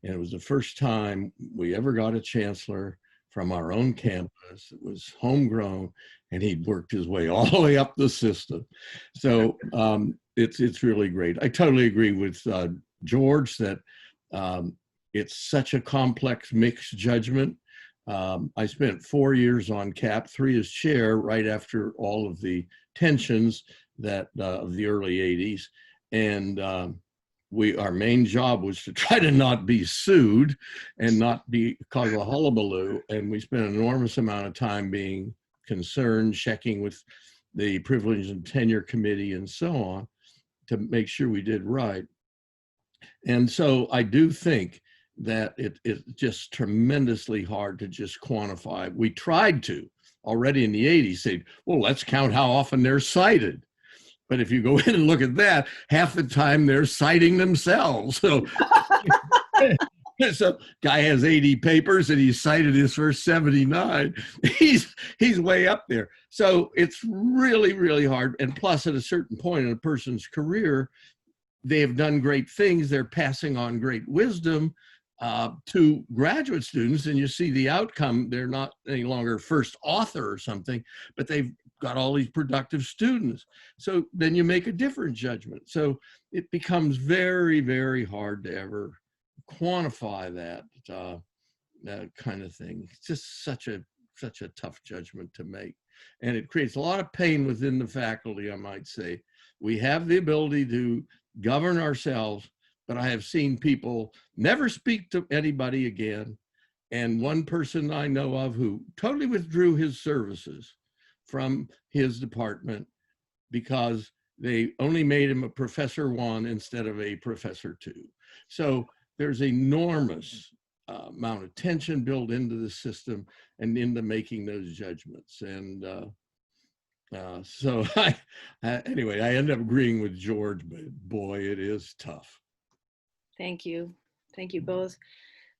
S10: And it was the first time we ever got a chancellor from our own campus. It was homegrown, and he'd worked his way all the way up the system. So it's really great. I totally agree with George that it's such a complex mixed judgment. I spent 4 years on CAP, 3 as chair, right after all of the tensions that of the early 80s. And our main job was to try to not be sued and not cause a hullabaloo. And we spent an enormous amount of time being concerned, checking with the Privilege and Tenure Committee and so on to make sure we did right. And so I do think that it's just tremendously hard to just quantify. We tried to already in the 80s say, well, let's count how often they're cited. But if you go in and look at that, half the time they're citing themselves. So, so guy has 80 papers and he's cited his first 79. He's way up there. So it's really, really hard. And plus, at a certain point in a person's career, they have done great things. They're passing on great wisdom to graduate students, and you see the outcome. They're not any longer first author or something, but they've got all these productive students. So then you make a different judgment. So it becomes very, very hard to ever quantify that kind of thing. It's just such a tough judgment to make. And it creates a lot of pain within the faculty, I might say. We have the ability to govern ourselves, but I have seen people never speak to anybody again. And one person I know of who totally withdrew his services from his department because they only made him a professor 1 instead of a professor 2. So there's enormous amount of tension built into the system and into making those judgments. And so anyway, I end up agreeing with George, but boy, it is tough.
S9: Thank you. Thank you both.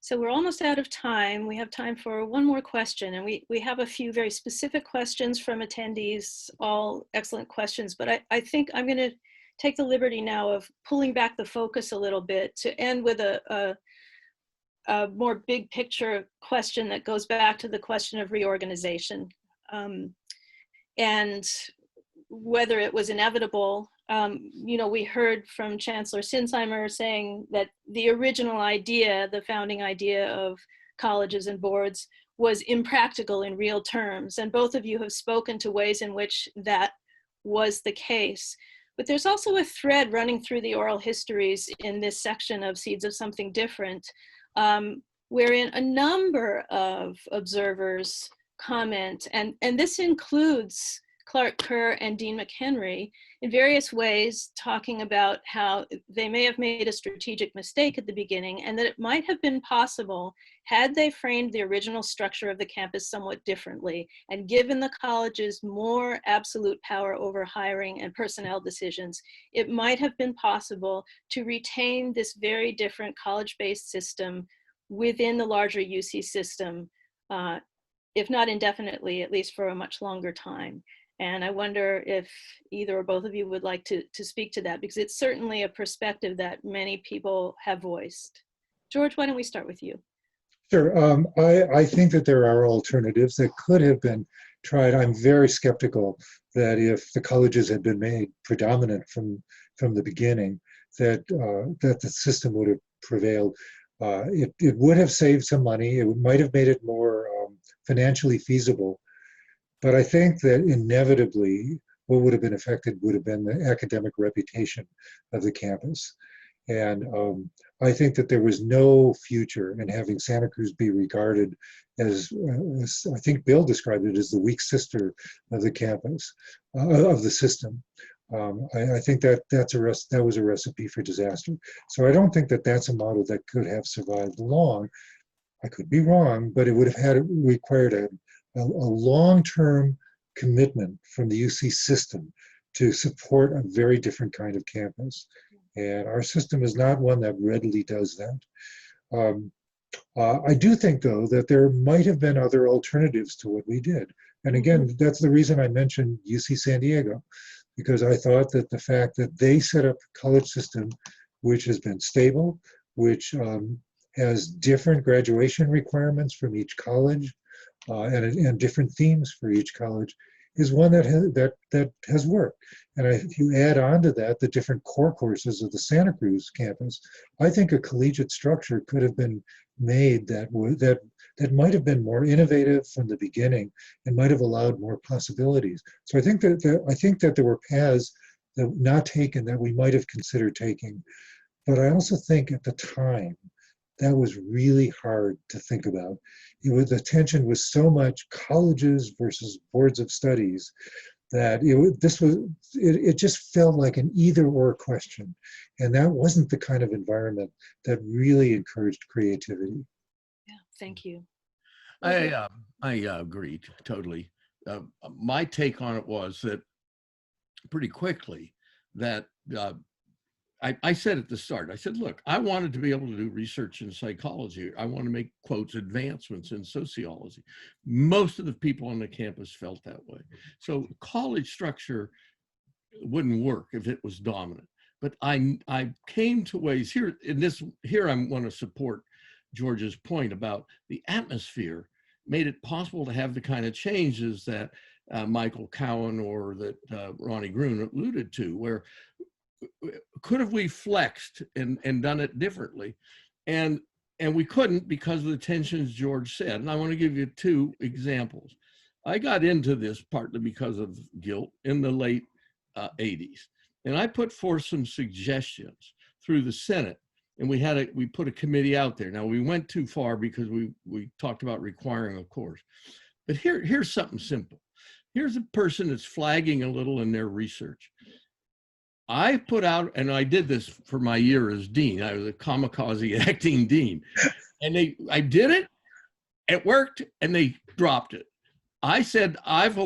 S9: So we're almost out of time. We have time for one more question, and we have a few very specific questions from attendees, all excellent questions, but I think I'm gonna take the liberty now of pulling back the focus a little bit to end with a more big picture question that goes back to the question of reorganization. And whether it was inevitable. You know, we heard from Chancellor Sinsheimer saying that the original idea, the founding idea of colleges and boards was impractical in real terms. And both of you have spoken to ways in which that was the case. But there's also a thread running through the oral histories in this section of Seeds of Something Different, wherein a number of observers comment, and this includes Clark Kerr and Dean McHenry, in various ways talking about how they may have made a strategic mistake at the beginning, and that it might have been possible had they framed the original structure of the campus somewhat differently and given the colleges more absolute power over hiring and personnel decisions, it might have been possible to retain this very different college-based system within the larger UC system, if not indefinitely, at least for a much longer time. And I wonder if either or both of you would like to speak to that, because it's certainly a perspective that many people have voiced. George, why don't we start with you?
S11: Sure. I think that there are alternatives that could have been tried. I'm very skeptical that if the colleges had been made predominant from the beginning, that that the system would have prevailed. It would have saved some money. It might have made it more financially feasible. But I think that inevitably what would have been affected would have been the academic reputation of the campus. And I think that there was no future in having Santa Cruz be regarded as I think Bill described it as the weak sister of the campus, of the system. I think that that was a recipe for disaster. So I don't think that that's a model that could have survived long. I could be wrong, but it would have required a long-term commitment from the UC system to support a very different kind of campus. And our system is not one that readily does that. I do think, though, that there might have been other alternatives to what we did. And again, that's the reason I mentioned UC San Diego, because I thought that the fact that they set up a college system which has been stable, which has different graduation requirements from each college, and different themes for each college, is one that has worked. And if you add on to that the different core courses of the Santa Cruz campus, I think a collegiate structure could have been made that might have been more innovative from the beginning and might have allowed more possibilities. So I think that there were paths that not taken that we might have considered taking. But I also think at the time that was really hard to think about. The tension was so much colleges versus boards of studies that it just felt like an either-or question. And that wasn't the kind of environment that really encouraged creativity.
S9: Yeah, thank you.
S10: I agree totally. My take on it was that pretty quickly that I said at the start, I said, look, I wanted to be able to do research in psychology. I want to make, quotes, advancements in sociology. Most of the people on the campus felt that way. So college structure wouldn't work if it was dominant. But I came to ways here I want to support George's point about the atmosphere made it possible to have the kind of changes that Michael Cowan or that Ronnie Gruen alluded to, where could have we flexed and done it differently? And we couldn't because of the tensions George said. And I want to give you 2 examples. I got into this partly because of guilt in the late 80s. And I put forth some suggestions through the Senate. And we put a committee out there. Now we went too far because we talked about requiring a course. But here's something simple. Here's a person that's flagging a little in their research. I put out, and I did this for my year as dean. I was a kamikaze acting dean. And I did it, it worked, and they dropped it. I said,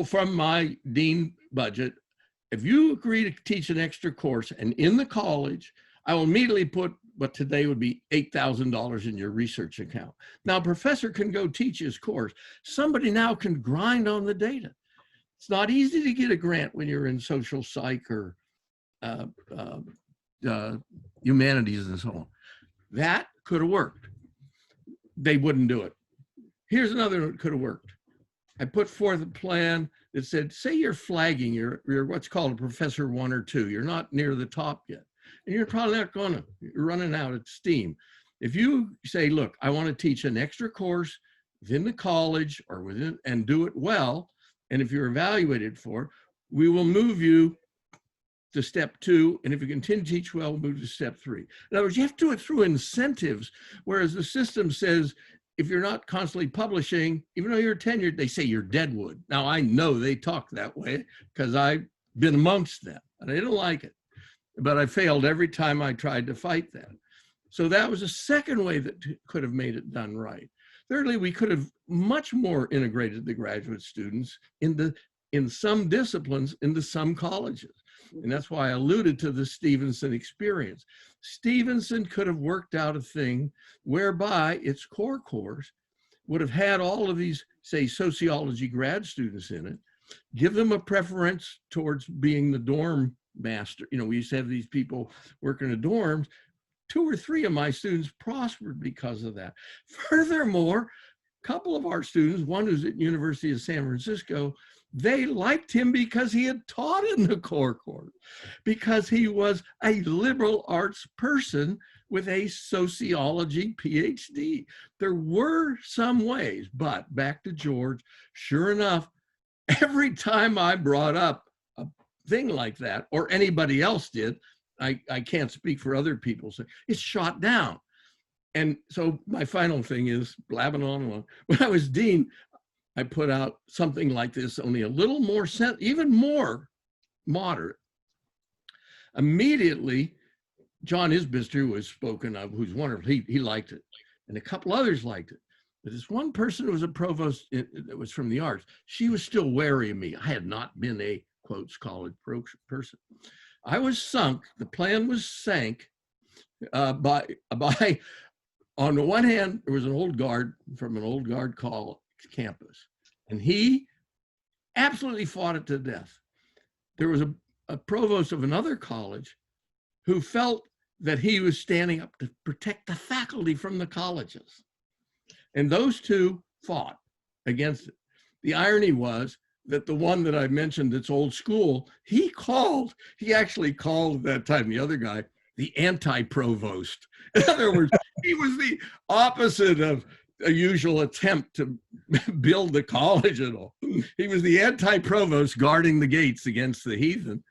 S10: from my dean budget, if you agree to teach an extra course and in the college, I will immediately put what today would be $8,000 in your research account. Now, a professor can go teach his course. Somebody now can grind on the data. It's not easy to get a grant when you're in social psych or humanities and so on. That could have worked. They wouldn't do it. Here's another one that could have worked. I put forth a plan that said, say you're flagging, you're what's called a professor 1 or 2. You're not near the top yet. And you're probably not gonna, you're running out of steam. If you say, look, I want to teach an extra course within the college or within, and do it well, and if you're evaluated for, we will move you to step 2, and if you continue to teach well, we'll move to step 3. In other words, you have to do it through incentives, whereas the system says, if you're not constantly publishing, even though you're tenured, they say you're deadwood. Now, I know they talk that way because I've been amongst them, and I didn't like it. But I failed every time I tried to fight that. So that was a second way that could have made it done right. Thirdly, we could have much more integrated the graduate students in some disciplines into some colleges. And that's why I alluded to the Stevenson experience. Stevenson could have worked out a thing whereby its core course would have had all of these, say, sociology grad students in it, give them a preference towards being the dorm master. You know, we used to have these people working in dorms. 2 or 3 of my students prospered because of that. Furthermore, a couple of our students, one who's at University of San Francisco, they liked him because he had taught in the core course, because he was a liberal arts person with a sociology PhD. There were some ways, but back to George, sure enough, every time I brought up a thing like that, or anybody else did, I can't speak for other people, so it's shot down. And so my final thing is blabbing on and on. When I was dean, I put out something like this, only a little more, even more moderate. Immediately, John Isbister was spoken of, who's wonderful, he liked it. And a couple others liked it. But this one person who was a provost that was from the arts, she was still wary of me. I had not been a, quotes, college person. I was sunk, the plan was sank by, on the one hand, there was an old guard from an old guard campus, and he absolutely fought it to death. There was a provost of another college who felt that he was standing up to protect the faculty from the colleges. And those two fought against it. The irony was that the one that I mentioned that's old school, he actually called at that time, the other guy, the anti-provost. In other words, he was the opposite of a usual attempt to build the college and all. He was the anti-provost guarding the gates against the heathen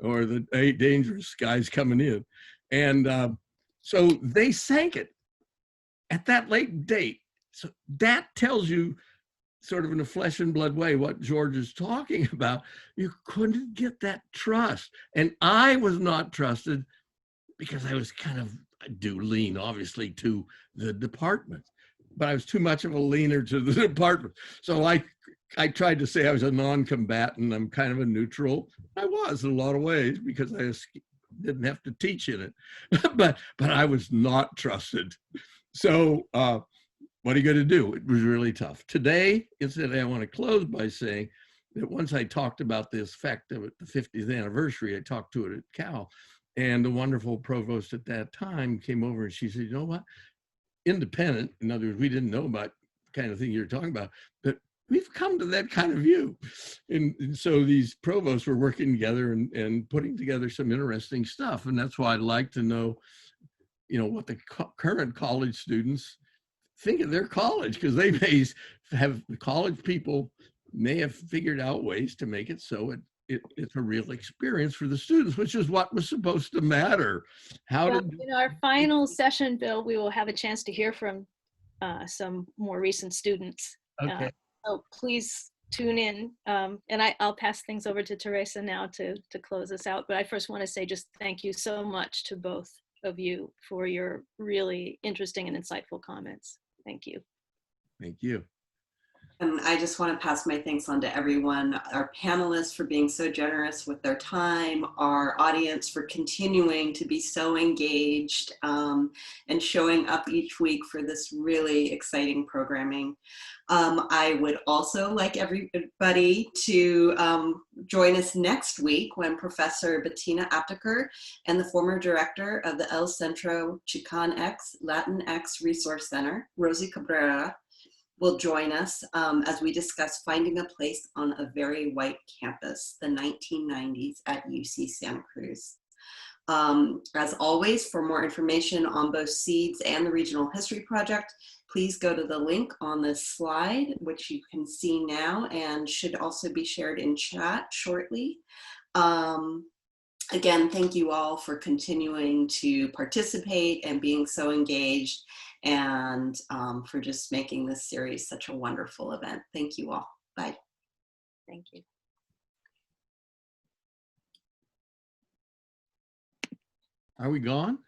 S10: or the dangerous guys coming in. And so they sank it at that late date. So that tells you sort of in a flesh and blood way what George is talking about. You couldn't get that trust. And I was not trusted because I was kind of, I do lean obviously to the department, but I was too much of a leaner to the department. So I tried to say I was a non-combatant. I'm kind of a neutral. I was in a lot of ways because I didn't have to teach in it, but I was not trusted. So what are you going to do? It was really tough. Today, incidentally, I want to close by saying that once I talked about this fact of it, the 50th anniversary, I talked to it at Cal, and the wonderful provost at that time came over and she said, you know what? Independent, in other words, we didn't know about the kind of thing you're talking about, but we've come to that kind of view. And so these provosts were working together and putting together some interesting stuff. And that's why I'd like to know, what the current college students think of their college, because they may have, the college people may have figured out ways to make it so it's a real experience for the students, which is what was supposed to matter.
S9: In our final session, Bill, we will have a chance to hear from some more recent students.
S10: Okay.
S9: So please tune in. And I'll pass things over to Teresa now to close us out. But I first want to say just thank you so much to both of you for your really interesting and insightful comments. Thank you.
S10: Thank you.
S2: And I just want to pass my thanks on to everyone, our panelists for being so generous with their time, our audience for continuing to be so engaged and showing up each week for this really exciting programming. I would also like everybody to join us next week when Professor Bettina Apteker and the former director of the El Centro Chicanx Latinx Resource Center, Rosie Cabrera, will join us as we discuss finding a place on a very white campus, the 1990s at UC Santa Cruz. As always, for more information on both SEEDS and the Regional History Project, please go to the link on this slide, which you can see now and should also be shared in chat shortly. Again, thank you all for continuing to participate and being so engaged, and for just making this series such a wonderful event. Thank you all. Bye.
S9: Thank you.
S10: Are we gone?